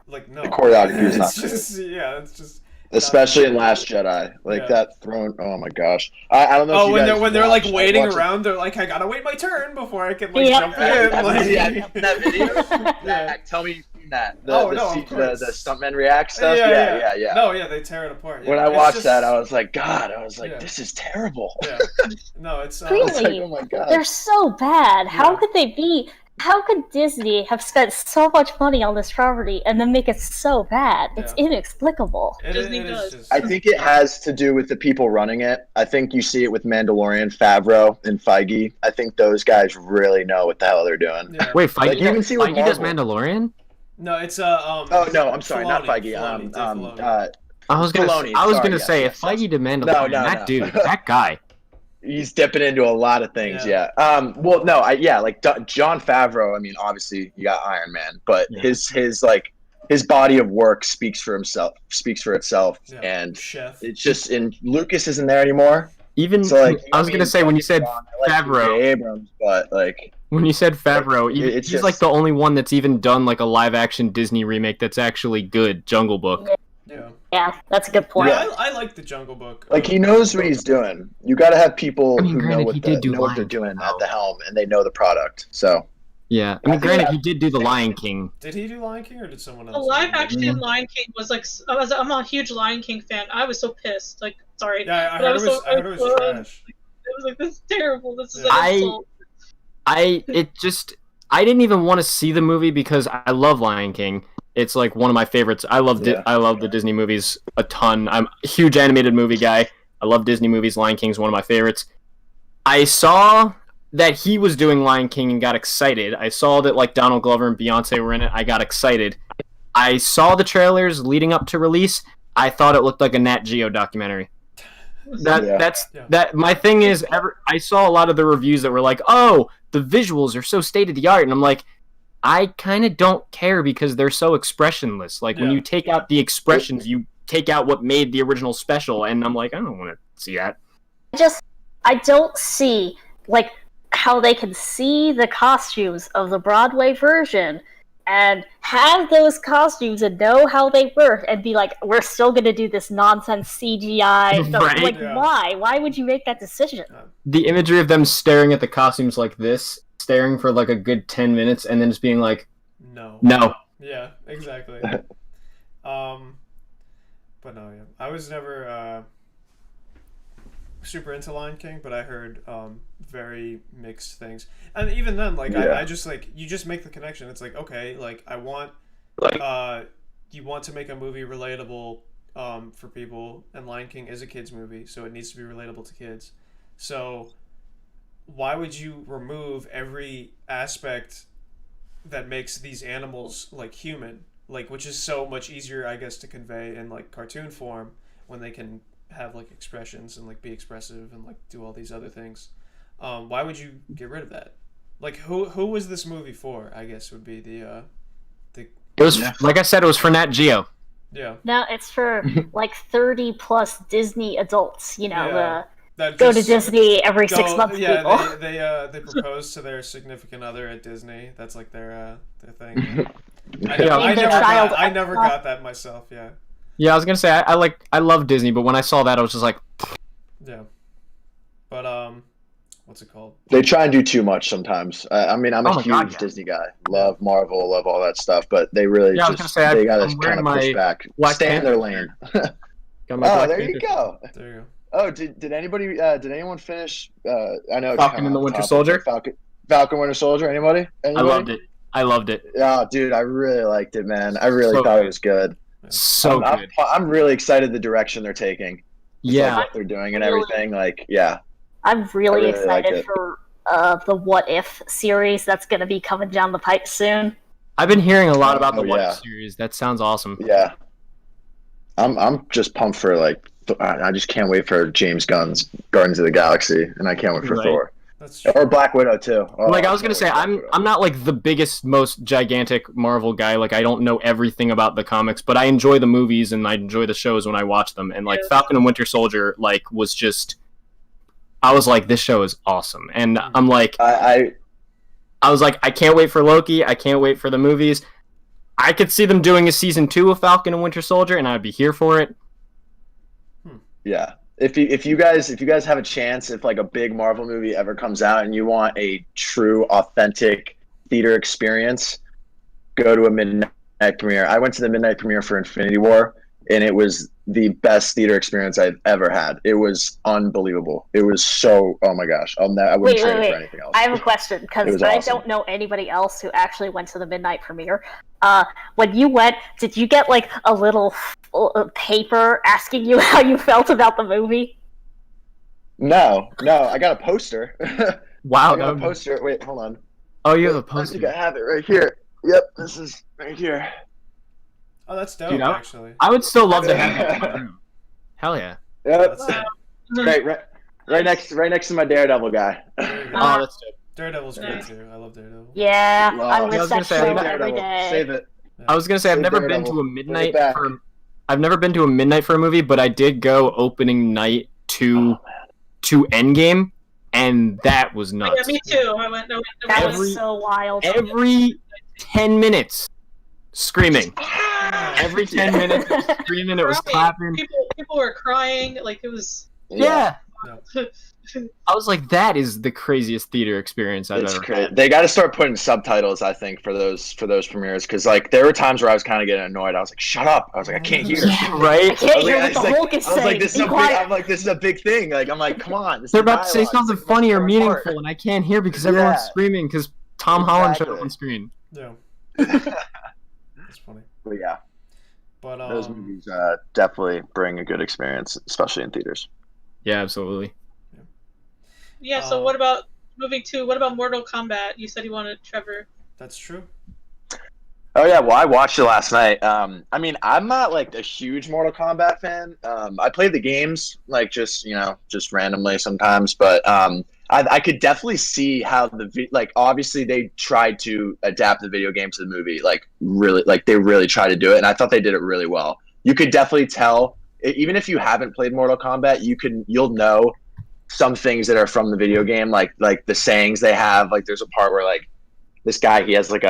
like no. The choreography is not. It's just it's just. Especially in Last Jedi, like that throne. Oh my gosh, I don't know. If when they're like waiting around, they're like, I gotta wait my turn before I can like jump in. That video. Tell me you've seen that. The stuntman react stuff. Yeah. No, they tear it apart. Yeah. When I watched that, I was like, God, this is terrible. Yeah. No, it's really. Oh my God, they're so bad. How could they be? How could Disney have spent so much money on this property and then make it so bad? It's inexplicable. Disney does. I think it has to do with the people running it. I think you see it with Mandalorian, Favreau, and Feige. I think those guys really know what the hell they're doing. Yeah. Wait, Feige, like, you can see Feige does Mandalorian? No, it's Oh no, I'm sorry, Filoni, not Feige. I was gonna say if Feige did Mandalorian, no. dude, that guy. He's dipping into a lot of things, yeah. Well, no, like Jon Favreau. I mean, obviously you got Iron Man, but his body of work speaks for itself, and Chef. it's just Lucas isn't there anymore. Even so, like, I was gonna say when you said Favreau, Abrams, but like when you said Favreau, he's just like the only one that's even done like a live action Disney remake that's actually good. Jungle Book. Yeah, that's a good point. Yeah, I like the Jungle Book. Like he knows what he's doing. You got to have people who know what they're doing at the helm, and they know the product. So yeah, I mean, granted, he did do the Lion King. Did he do Lion King or did someone else? The live action Lion King was like I'm a huge Lion King fan. I was so pissed. Like sorry, yeah, I heard it was trash. It was like, this is terrible. This is an insult. I didn't even want to see the movie because I love Lion King. It's like one of my favorites. I love the Disney movies a ton. I'm a huge animated movie guy. I love Disney movies. Lion King's one of my favorites. I saw that he was doing Lion King and got excited. I saw that like Donald Glover and Beyonce were in it. I got excited. I saw the trailers leading up to release. I thought it looked like a Nat Geo documentary. That my thing is I saw a lot of the reviews that were like, "Oh, the visuals are so state of the art." And I'm like, I kind of don't care because they're so expressionless. Like when you take out the expressions, you take out what made the original special, and I'm like, I don't want to see that. I don't see like how they can see the costumes of the Broadway version and have those costumes and know how they work and be like, we're still going to do this nonsense CGI stuff. Right? Like, why? Why would you make that decision? The imagery of them staring at the costumes like this, staring for like a good 10 minutes, and then just being like, no. Yeah, exactly. But no, I was never super into Lion King, but I heard very mixed things. And even then, like, I just, like, you just make the connection. It's like, okay, like, I want, you want to make a movie relatable for people, and Lion King is a kid's movie, so it needs to be relatable to kids. So why would you remove every aspect that makes these animals like human, like, which is so much easier, I guess, to convey in like cartoon form when they can have like expressions and like be expressive and like do all these other things? Why would you get rid of that? Like, who was this movie for? I guess would be the It was like I said, it was for Nat Geo. Yeah. No, it's for like 30 plus Disney adults. You know, that go to Disney every 6 months. Yeah, people. they propose to their significant other at Disney. That's like their thing. I never got that myself. Yeah. Yeah, I was gonna say I love Disney, but when I saw that, I was just like, yeah. But what's it called? They try and do too much sometimes. I mean, I'm a huge Disney guy. Love Marvel, love all that stuff, but they really they gotta kind of push back, stay in their lane. There you go. There you go. Oh, did anyone finish? I know Falcon and the Winter Soldier. Falcon Winter Soldier. Anybody? I loved it. Oh, dude, I really liked it, man. I really thought it was good. So good. I'm really excited the direction they're taking. Yeah, what they're doing and everything. Like, yeah. I'm really excited for the What If series that's going to be coming down the pipe soon. I've been hearing a lot about the What yeah. If series. That sounds awesome. Yeah, I'm just pumped for like. I just can't wait for James Gunn's Guardians of the Galaxy, and I can't wait for Right. Thor. That's true. Or Black Widow too. Oh, Like I was gonna can't say, wait for I'm Black Widow. not like the biggest, most gigantic Marvel guy. Like I don't know everything about the comics, but I enjoy the movies and I enjoy the shows when I watch them. And like Yeah. Falcon and Winter Soldier, like was just, I was like, this show is awesome, and I'm like, I was like, I can't wait for Loki. I can't wait for the movies. I could see them doing a season 2 of Falcon and Winter Soldier, and I'd be here for it. yeah. If you guys have a chance, if like a big Marvel movie ever comes out and you want a true, authentic theater experience, go to a midnight premiere. I went to the midnight premiere for Infinity War, and it was the best theater experience I've ever had. It was unbelievable. It was so, oh my gosh, I wouldn't trade it for anything else. I have a question, It because was I awesome. don't know anybody else who actually went to the midnight premiere. When you went, did you get like a little paper asking you how you felt about the movie? No, I got a poster. Wow. I got a poster. Wait, hold on. Oh, you have a I think poster. I have it right here. Yep, this is right here. Oh, that's dope. Dude, actually. I would still love to have that in my room. Hell yeah. Yep. That's dope. Right next to my Daredevil guy. There you go. Oh, that's dope. Daredevil's great Nice. too. I love Daredevil. Yeah, Wow. I I was miss gonna that say, show I every day. Save it. I was gonna say I've Save never been Daredevil. to a Bring midnight it back. for. I've never been to a midnight for a movie, but I did go opening night to Endgame, and that was nuts. Yeah, me too. I went. That Every- was so wild. Every 10 minutes, screaming. Every 10 minutes, screaming. It was clapping. People were crying. Like it was. Yeah. Yeah. I was like, that is the craziest theater experience I've It's ever crazy. had. They got to start putting subtitles, I think, for those premieres, because like there were times where I was kind of getting annoyed. I was like, "Shut up!" I was like, "I can't hear." Yeah, right? I can't hear I what the was like- Hulk is I was saying. like, "This is Be a big." quiet. I'm like, "This is a big thing." Like, I'm like, "Come on!" This is They're about to say dialogue. something It's like, funny or let's tear it apart. meaningful, and I can't hear because everyone's Yeah. screaming because Tom Holland showed up Exactly. on screen. Yeah. That's funny. But yeah, But those movies definitely bring a good experience, especially in theaters. Yeah, absolutely. Yeah. So what about moving to? What about Mortal Kombat? You said you wanted Trevor. that's true. Oh yeah, well I watched it last night. I mean, I'm not like a huge Mortal Kombat fan. I played the games like just randomly sometimes, but I could definitely see how like obviously they tried to adapt the video game to the movie, like really, like they really tried to do it, and I thought they did it really well. You could definitely tell, even if you haven't played Mortal Kombat, you'll know some things that are from the video game, like the sayings they have. Like there's a part where like this guy, he has like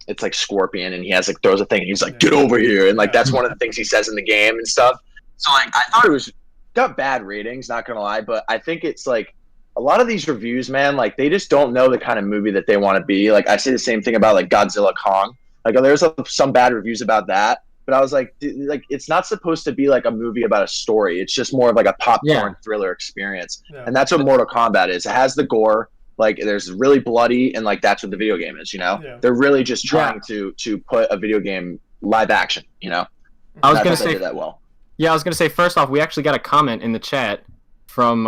it's like Scorpion, and he has like throws a thing, and he's like, "Get over here," and like that's one of the things he says in the game and stuff. So like I thought it got bad ratings, not gonna lie, but I think it's like a lot of these reviews, man, like they just don't know the kind of movie that they want to be. Like I say the same thing about like Godzilla Kong. Like there's some bad reviews about that, but I was like, like it's not supposed to be like a movie about a story. It's just more of like a popcorn thriller experience, Yeah. and that's what Mortal Kombat is. It has the gore. Like there's really bloody, and like that's what the video game is. Yeah. They're really just trying to put a video game live action. I was And gonna thought they say, did that well. yeah, I was gonna say. First off, we actually got a comment in the chat from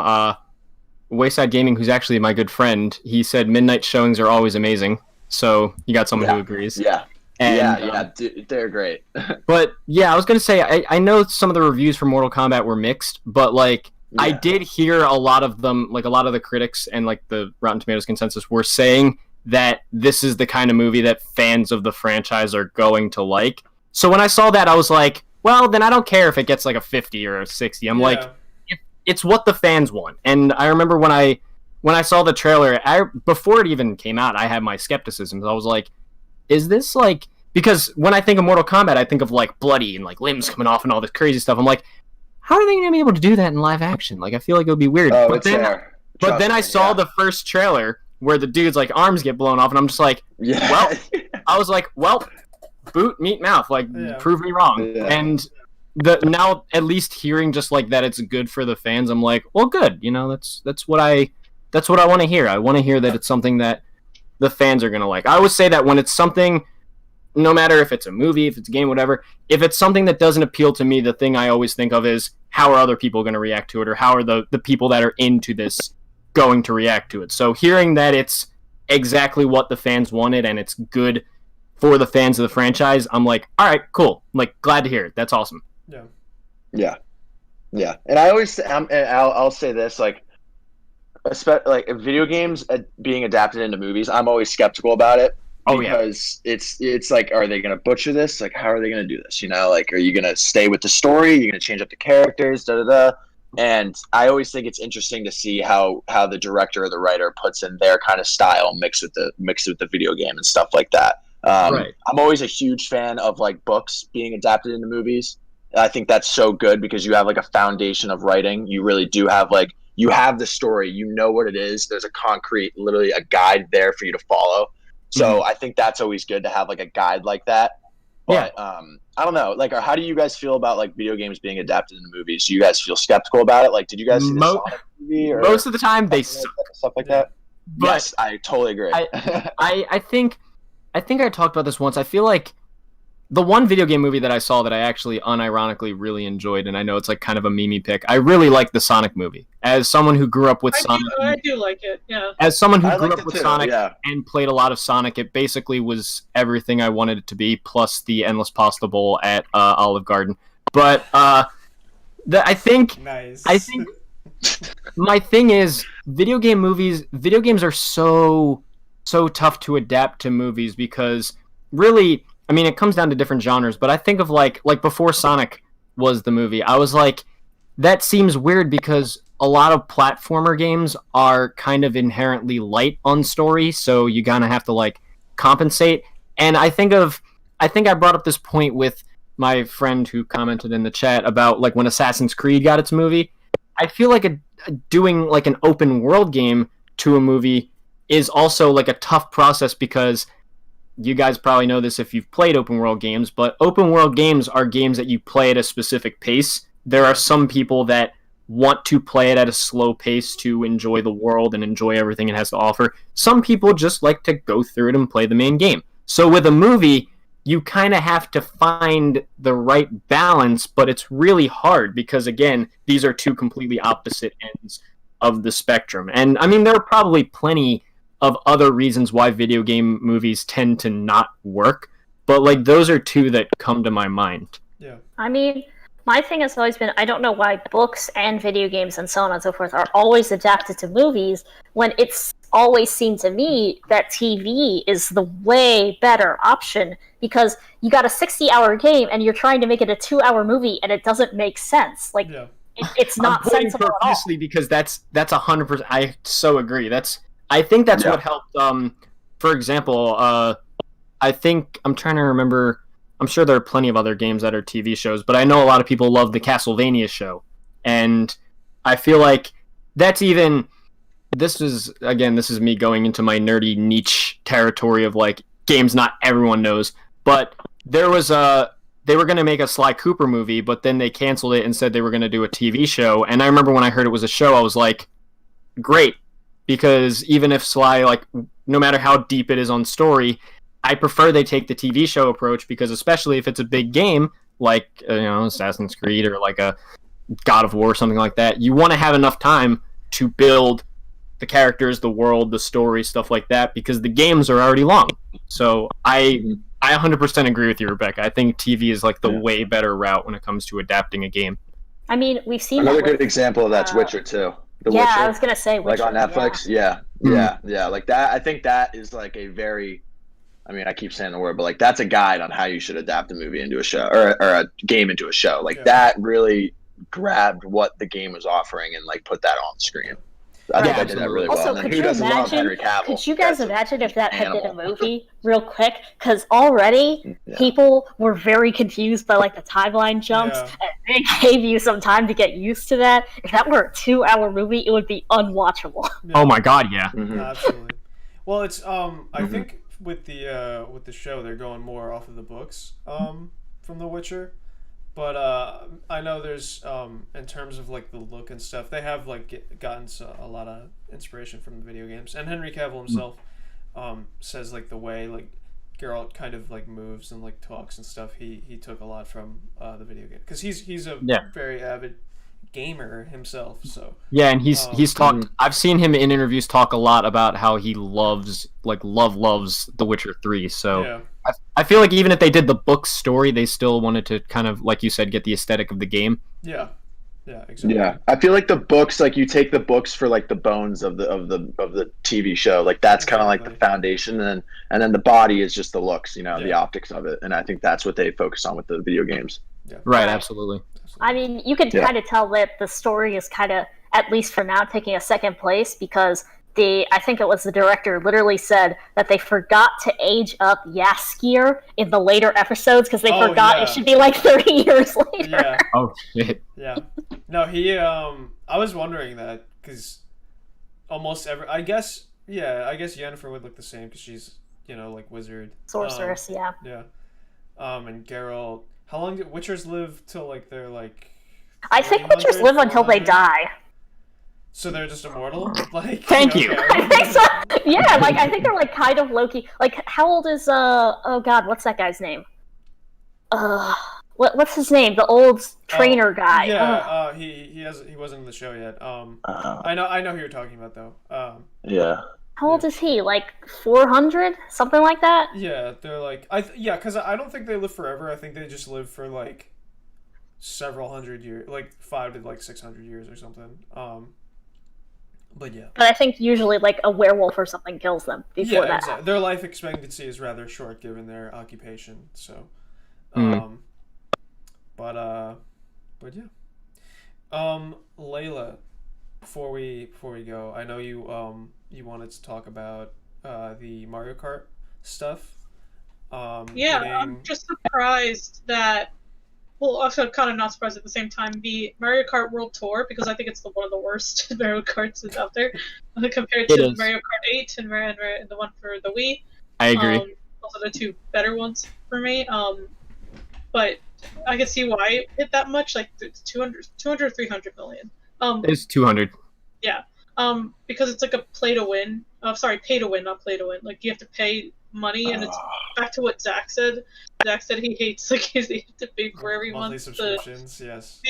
Wayside Gaming, who's actually my good friend. He said midnight showings are always amazing. So you got someone who agrees. Yeah, And, dude, they're great. But yeah, I was gonna say I know some of the reviews for Mortal Kombat were mixed, but like I Yeah. did hear a lot of them, like a lot of the critics and like the Rotten Tomatoes consensus were saying that this is the kind of movie that fans of the franchise are going to like. So when I saw that, I was like, well, then I don't care if it gets like a 50 or a 60. I'm like, it's what the fans want. And I remember when I saw the trailer, before it even came out, I had my skepticisms. I was like, is this like, because when I think of Mortal Kombat, I think of like bloody and like limbs coming off and all this crazy stuff. I'm like, how are they going to be able to do that in live action? Like, I feel like it would be weird. Oh, but it's then, there. but Trust then I me, saw yeah. the first trailer where the dude's like arms get blown off, and I'm just like, Yeah. well, I was like, well, boot, meat, mouth, like, Yeah. prove me wrong. Yeah. And now at least hearing just like that it's good for the fans, I'm like, well, good. That's what I want to hear. I want to hear that it's something that the fans are going to like. I always say that when it's something, no matter if it's a movie, if it's a game, whatever, if it's something that doesn't appeal to me, the thing I always think of is how are other people going to react to it, or how are the people that are into this going to react to it. So hearing that it's exactly what the fans wanted and it's good for the fans of the franchise, I'm like, all right, cool. I'm like, glad to hear it. That's awesome. Yeah. And I always, and I'll say this, like, like video games being adapted into movies, I'm always skeptical about it. Because it's like, are they going to butcher this? Like, how are they going to do this? You know, like, are you going to stay with the story? Are you going to change up the characters? And I always think it's interesting to see how the director or the writer puts in their kind of style mixed with the video game and stuff like that. Right. I'm always a huge fan of like books being adapted into movies. I think that's so good because you have like a foundation of writing. You really do have like, you have the story, you know what it is. There's a concrete, literally a guide there for you to follow. So I think that's always good to have like a guide like that. But I don't know, like, how do you guys feel about like video games being adapted into movies? Do you guys feel skeptical about it? Like, did you guys see the Sonic movie? Or most of the time they stuff like that. But yes, I totally agree. I think I talked about this once. I feel like the one video game movie that I saw that I actually unironically really enjoyed, and I know it's like kind of a meme pick, I really like the Sonic movie. As someone who grew up with Sonic. I do like it, yeah. As someone who grew up with Sonic and played a lot of Sonic, it basically was everything I wanted it to be, plus the endless pasta bowl at Olive Garden. But I think my thing is video games are so tough to adapt to movies because really, I mean, it comes down to different genres, but I think of like before Sonic was the movie, I was like, that seems weird because a lot of platformer games are kind of inherently light on story, so you gotta have to like compensate. And I think I brought up this point with my friend who commented in the chat about like when Assassin's Creed got its movie. I feel like doing like an open world game to a movie is also like a tough process because you guys probably know this if you've played open world games, but open world games are games that you play at a specific pace. There are some people that want to play it at a slow pace to enjoy the world and enjoy everything it has to offer. Some people just like to go through it and play the main game. So with a movie, you kind of have to find the right balance, but it's really hard because, again, these are two completely opposite ends of the spectrum. And, I mean, there are probably plenty of other reasons why video game movies tend to not work, but, like, those are two that come to my mind. Yeah. I mean, my thing has always been, I don't know why books and video games and so on and so forth are always adapted to movies when it's always seemed to me that TV is the way better option because you got a 60-hour game and you're trying to make it a 2-hour movie and it doesn't make sense. Like, it's not sensible at all. Profusely because that's 100%. I so agree. I think that's what helped. For example, I think I'm trying to remember. I'm sure there are plenty of other games that are TV shows, but I know a lot of people love the Castlevania show, and I feel like that's even. This is me going into my nerdy niche territory of like games not everyone knows, but there was they were going to make a Sly Cooper movie, but then they canceled it and said they were going to do a TV show, and I remember when I heard it was a show, I was like, great, because even if Sly, like, no matter how deep it is on story, I prefer they take the TV show approach because especially if it's a big game like Assassin's Creed or like a God of War or something like that, you want to have enough time to build the characters, the world, the story, stuff like that, because the games are already long. So I 100% agree with you, Rebecca. I think TV is like the way better route when it comes to adapting a game. I mean, we've seen another good example of that's Witcher too. Witcher, I was gonna say Witcher, like on Netflix. Yeah, like that. I think that is like a very. I mean, I keep saying the word, but like that's a guide on how you should adapt a movie into a show or a game into a show. Like that really grabbed what the game was offering and like put that on the screen. I think I did that really well. Also, and then who doesn't love Henry Cavill? Could you guys imagine if that had been a movie real quick? Because already people were very confused by like the timeline jumps, and they gave you some time to get used to that. If that were a 2-hour movie, it would be unwatchable. Yeah. Oh my god, yeah. Mm-hmm. Absolutely. Well, it's I think with the show they're going more off of the books from The Witcher. But I know there's in terms of like the look and stuff, they have like gotten a lot of inspiration from the video games. And Henry Cavill himself says like the way like Geralt kind of like moves and like talks and stuff. He took a lot from the video game because he's a very avid gamer himself. So yeah, and he's talked. I've seen him in interviews talk a lot about how he loves The Witcher 3. So yeah. I feel like even if they did the book story, they still wanted to kind of, like you said, get the aesthetic of the game. Yeah. Yeah, exactly. Yeah, I feel like the books, like you take the books for like the bones of the TV show, like that's kind of like the foundation, and then the body is just the looks, the optics of it, and I think that's what they focus on with the video games. Yeah. Right, absolutely. I mean, you could kind of tell that the story is kind of, at least for now, taking a second place because I think it was the director literally said that they forgot to age up Yaskier in the later episodes because they forgot it should be like 30 years later. Yeah. Oh shit. Yeah. No, I was wondering that because almost I guess Yennefer would look the same because she's, like wizard. Sorceress, yeah. Yeah. And Geralt, how long did Witchers live till like they're like I think Witchers live until they die. So they're just immortal? Like Thank you. I think so. Yeah, like I think they're like kind of Loki. Like how old is oh god, what's that guy's name? What's his name? The old trainer guy. Yeah, he wasn't in the show yet. I know who you're talking about though. Yeah. How old is he? Like 400, something like that. Yeah, they're like because I don't think they live forever. I think they just live for like several hundred years, like 500 to like 600 years or something. But yeah. But I think usually like a werewolf or something kills them before that. Exactly. Their life expectancy is rather short given their occupation. So, but yeah. Layla, before we go, I know you wanted to talk about the Mario Kart stuff. I'm just surprised that. Well, also kind of not surprised at the same time. The Mario Kart World Tour, because I think it's one of the worst Mario Karts that's out there, compared to Mario Kart 8 and the one for the Wii. I agree. Those are the two better ones for me. But I can see why it hit that much, like 200 300 million. It's 200. Yeah. Because it's like a pay to win, not play to win. Like you have to pay money, and it's back to what Zach said. Zach said he hates like he has to pay for every month. Monthly subscriptions, yes.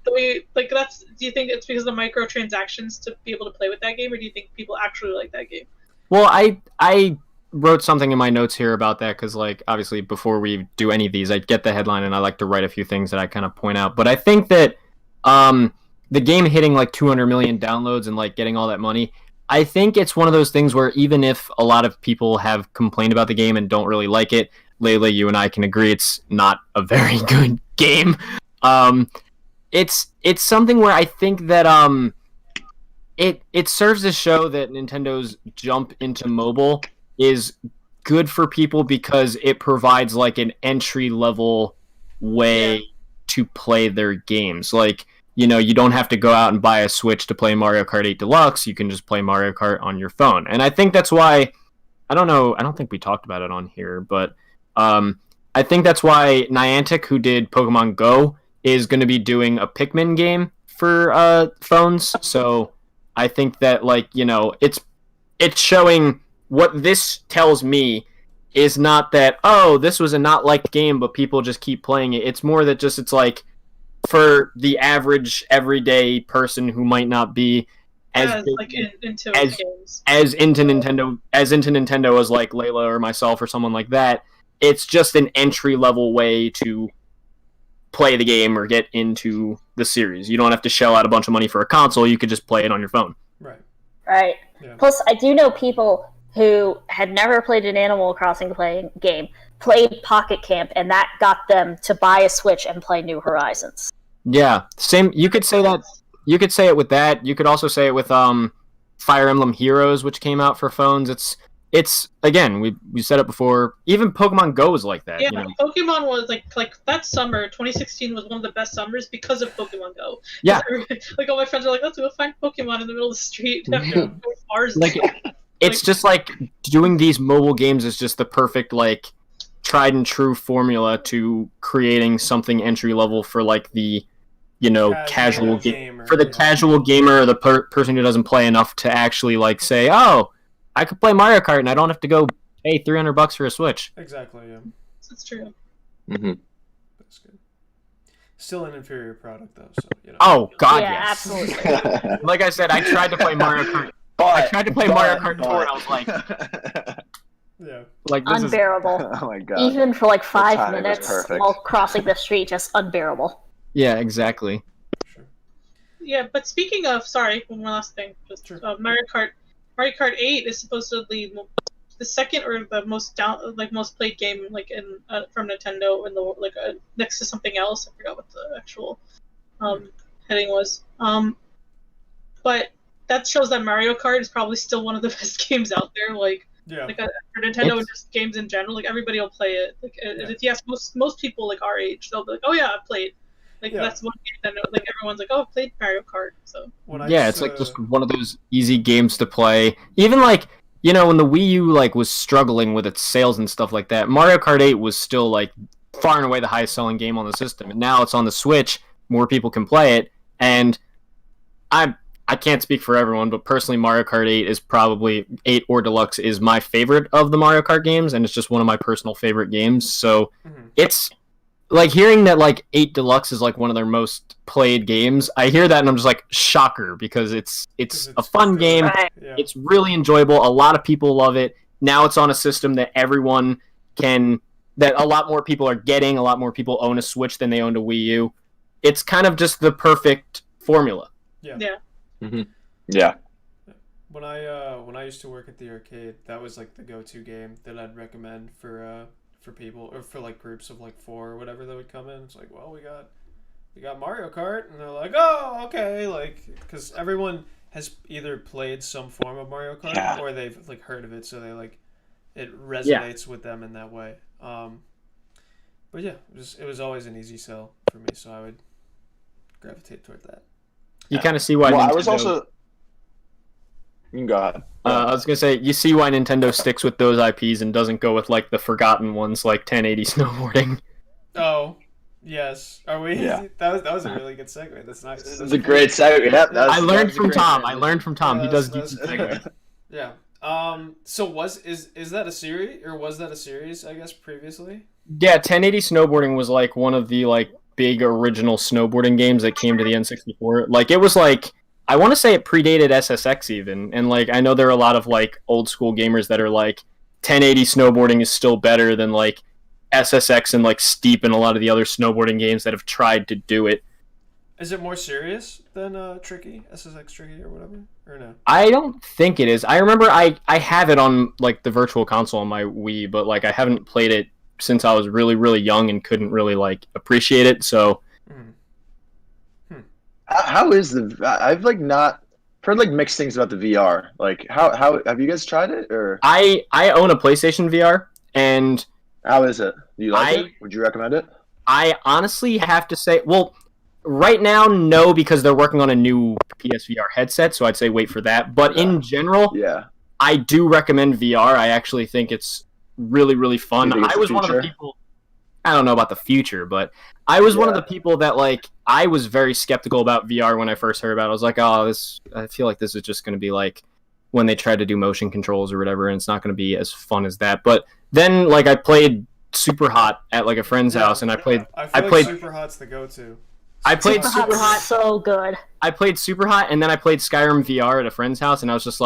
The way, like that's. Do you think it's because of the microtransactions to be able to play with that game, or do you think people actually like that game? Well, I wrote something in my notes here about that because, like, obviously before we do any of these, I get the headline and I like to write a few things that I kind of point out. But I think that the game hitting like 200 million downloads and like getting all that money, I think it's one of those things where even if a lot of people have complained about the game and don't really like it, Layla, you and I can agree it's not a very good game. It's something where I think that it serves to show that Nintendo's jump into mobile is good for people because it provides like an entry level way to play their games. Like, you don't have to go out and buy a Switch to play Mario Kart 8 Deluxe. You can just play Mario Kart on your phone. And I think that's why, I don't think we talked about it on here, but I think that's why Niantic, who did Pokemon Go, is going to be doing a Pikmin game for phones. So I think that, like, it's showing what this tells me is not that, this was a not liked game, but people just keep playing it. It's more that just, it's like, for the average everyday person who might not be as into Nintendo as like Layla or myself or someone like that, it's just an entry level way to play the game or get into the series. You don't have to shell out a bunch of money for a console, you could just play it on your phone. Right. Yeah. Plus I do know people who had never played an Animal Crossing game played Pocket Camp, and that got them to buy a Switch and play New Horizons. Yeah, same. You could say that. You could say it with that. You could also say it with Fire Emblem Heroes, which came out for phones. It's again, we said it before. Even Pokemon Go is like that. Yeah, Pokemon was like that summer. 2016 was one of the best summers because of Pokemon Go. Yeah, like all my friends are like, let's go find Pokemon in the middle of the street. It's just like doing these mobile games is just the perfect like tried and true formula to creating something entry level for like the casual gamer, for the casual gamer or the person who doesn't play enough to actually like say, I could play Mario Kart and I don't have to go pay $300 for a Switch. Exactly. Yeah. That's true. Mm-hmm. That's good. Still an inferior product though. So Oh God, Yeah, yes. absolutely. Like I said, I tried to play Mario Kart. I tried to play Mario Kart Tour, and I was like, Yeah. like this Unbearable. Oh my god. Even for like 5 timing was minutes perfect. while crossing the street, just unbearable. Yeah, exactly. Sure. Yeah, but speaking of, sorry, one more last thing. Just Sure. Mario Kart 8 is supposedly the second or the most most played game from Nintendo in the next to something else. I forgot what the actual heading was. But that shows that Mario Kart is probably still one of the best games out there. For Nintendo and just games in general, everybody will play it. If you ask most people our age, they'll be like, "Oh yeah, I played." That's one game that everyone's like, "Oh, I played Mario Kart." So it's just one of those easy games to play. Even when the Wii U was struggling with its sales and stuff like that, Mario Kart 8 was still far and away the highest selling game on the system. And now it's on the Switch, more people can play it, and I can't speak for everyone, but personally Mario Kart 8 is probably 8 or Deluxe is my favorite of the Mario Kart games, and it's just one of my personal favorite games. So it's hearing that 8 Deluxe is one of their most played games. I hear that and I'm just shocker, because it's a fun game. Right. Yeah. It's really enjoyable. A lot of people love it. Now it's on a system that that a lot more people are getting. A lot more people own a Switch than they owned a Wii U. It's kind of just the perfect formula. Yeah. yeah. Yeah. When I used to work at the arcade, that was the go-to game that I'd recommend for people, or for groups of 4 or whatever that would come in. It's well, we got Mario Kart, and they're like, oh, okay, because everyone has either played some form of Mario Kart or they've heard of it, so they it resonates with them in that way. But yeah, it was always an easy sell for me, so I would gravitate toward that. You kind of see why. Well, Nintendo... I was also. You can go ahead. I was gonna say, you see why Nintendo sticks with those IPs and doesn't go with the forgotten ones like 1080 snowboarding. Oh, yes. Are we? Yeah. That was a really good segue. That's nice. This is a great segue. Yep, I learned from Tom. He does decent segues. Yeah. So is that a series, or was that a series? I guess previously. Yeah, 1080 snowboarding was one of the big original snowboarding games that came to the N64. It was I want to say it predated SSX even, and I know there are a lot of old school gamers that are 1080 snowboarding is still better than SSX and Steep and a lot of the other snowboarding games that have tried to do it. Is it more serious than Tricky, SSX Tricky or whatever, or no? I don't think it is. I remember I have it on the virtual console on my Wii, but I haven't played it since I was really, really young and couldn't really appreciate it. So, how is I've not heard mixed things about the VR. How have you guys tried it, or? I own a PlayStation VR, and how is it? Do you like it? Would you recommend it? I honestly have to say, well, right now, no, because they're working on a new PSVR headset, so I'd say wait for that. But in general, I do recommend VR. I actually think it's really, really fun. I was one of the people, I don't know about the future, but I was one of the people that I was very skeptical about VR when I first heard about it. I was like, oh, I feel like this is just going to be when they tried to do motion controls or whatever, and it's not going to be as fun as that. But then I played Super Hot at a friend's house, and I played Super Hot's the go-to. I played Super Hot. So good. I played Super Hot, and then I played Skyrim VR at a friend's house, and I was just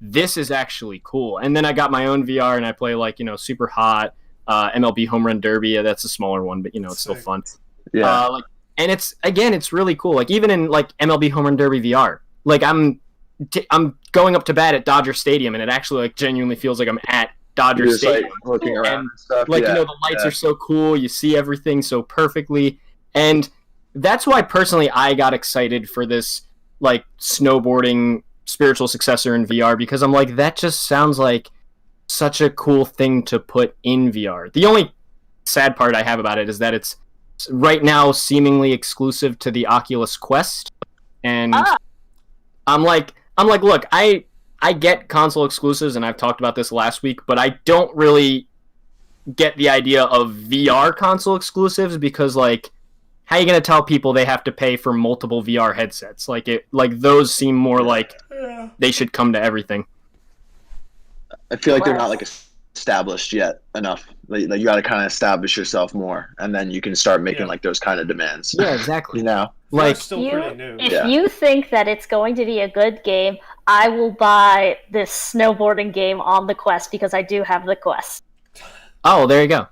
this is actually cool. And then I got my own VR, and I play Super Hot, MLB Home Run Derby. That's a smaller one, but it's still fun. Yeah. And it's really cool. Even in MLB Home Run Derby VR, I'm going up to bat at Dodger Stadium, and it actually genuinely feels like I'm at Dodger Stadium. Looking around and stuff. The lights are so cool. You see everything so perfectly, and that's why personally I got excited for this snowboarding spiritual successor in VR, because I'm that just sounds like such a cool thing to put in VR. The only sad part I have about it is that it's right now seemingly exclusive to the Oculus Quest, and I'm like, look, I get console exclusives, and I've talked about this last week, but I don't really get the idea of VR console exclusives, because how are you going to tell people they have to pay for multiple VR headsets? Those seem more they should come to everything. I feel they're not established yet enough. Like you got to kind of establish yourself more, and then you can start making like those kind of demands. Yeah, exactly. You know, like still pretty new. If you think that it's going to be a good game, I will buy this snowboarding game on the Quest because I do have the Quest. Oh, there you go.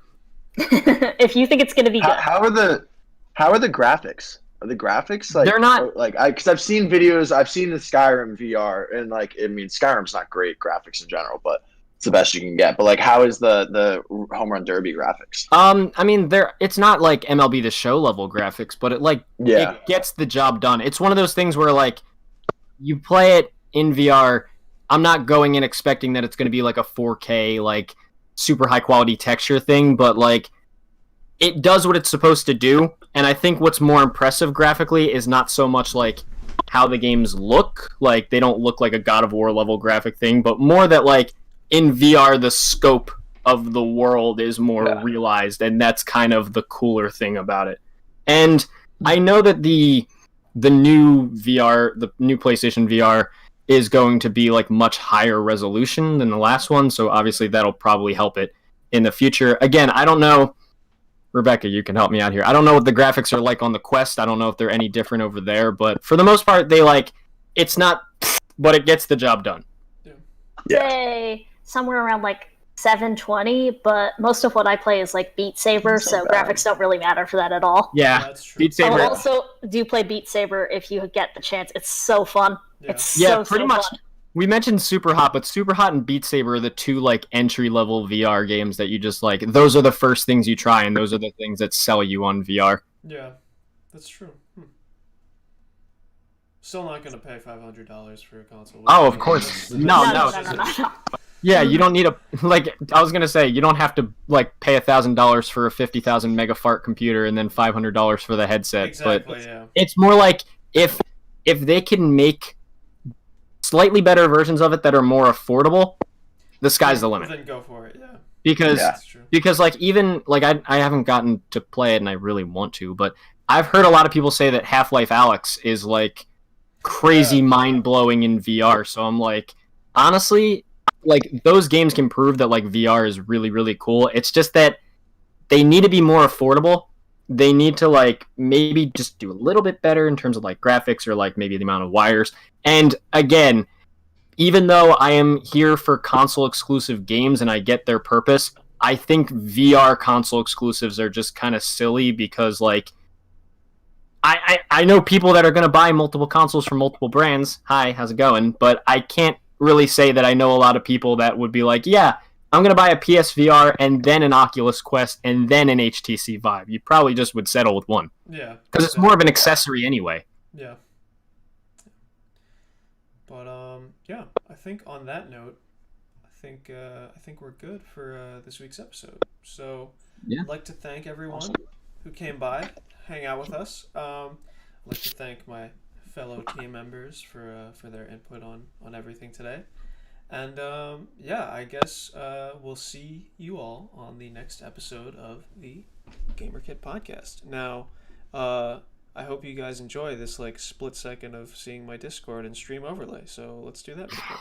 If you think it's going to be good, how are the graphics? Are the graphics like they're not like because I've seen videos, I've seen the Skyrim VR, and like I mean Skyrim's not great graphics in general, but it's the best you can get. But like, how is the Home Run Derby graphics? I mean, it's not like MLB The Show level graphics, but it gets the job done. It's one of those things where like you play it in VR. I'm not going in expecting that it's going to be like a 4K like super high quality texture thing, but like it does what it's supposed to do. And I think what's more impressive graphically is not so much like how the games look. Like they don't look like a God of War level graphic thing, but more that like in VR the scope of the world is more realized, and that's kind of the cooler thing about it. And I know that the new VR, the new PlayStation VR is going to be like much higher resolution than the last one, so obviously that'll probably help it in the future. Again, I don't know, Rebecca, you can help me out here. I don't know what the graphics are like on the Quest. I don't know if they're any different over there, but for the most part, they like, it's not, but it gets the job done. Say somewhere around like 720, but most of what I play is like Beat Saber, so graphics don't really matter for that at all. Yeah, that's true. Beat Saber. I also do play Beat Saber if you get the chance. It's so fun. Yeah. It's pretty much. Fun. We mentioned Super Hot, but Super Hot and Beat Saber are the two like entry-level VR games that you just like. Those are the first things you try, and those are the things that sell you on VR. Yeah, that's true. Still not going to pay $500 for a console. Oh, of course. No. Yeah, you don't need a like. I was gonna say you don't have to like pay $1,000 for a 50,000 megafart computer and then $500 for the headset. Exactly. But it's more like if they can make slightly better versions of it that are more affordable, the sky's the limit. Then go for it. Yeah. Because like even like I haven't gotten to play it and I really want to, but I've heard a lot of people say that Half-Life Alyx is like crazy mind-blowing in VR. So I'm like, honestly, like those games can prove that like VR is really, really cool. It's just that they need to be more affordable. They need to like maybe just do a little bit better in terms of like graphics or like maybe the amount of wires. And again, even though I am here for console exclusive games and I get their purpose, I think VR console exclusives are just kind of silly because like I know people that are going to buy multiple consoles from multiple brands. Hi, how's it going? But I can't really say that I know a lot of people that would be like, yeah, I'm going to buy a PSVR and then an Oculus Quest and then an HTC Vive. You probably just would settle with one. Yeah. Because it's more of an accessory anyway. Yeah. But yeah, I think on that note, I think we're good for this week's episode. So I'd like to thank everyone who came by, hang out with us. I'd like to thank my fellow team members for their input on everything today. And yeah, I guess we'll see you all on the next episode of the GamerKit podcast. Now, I hope you guys enjoy this like split second of seeing my Discord and stream overlay. So let's do that real quick.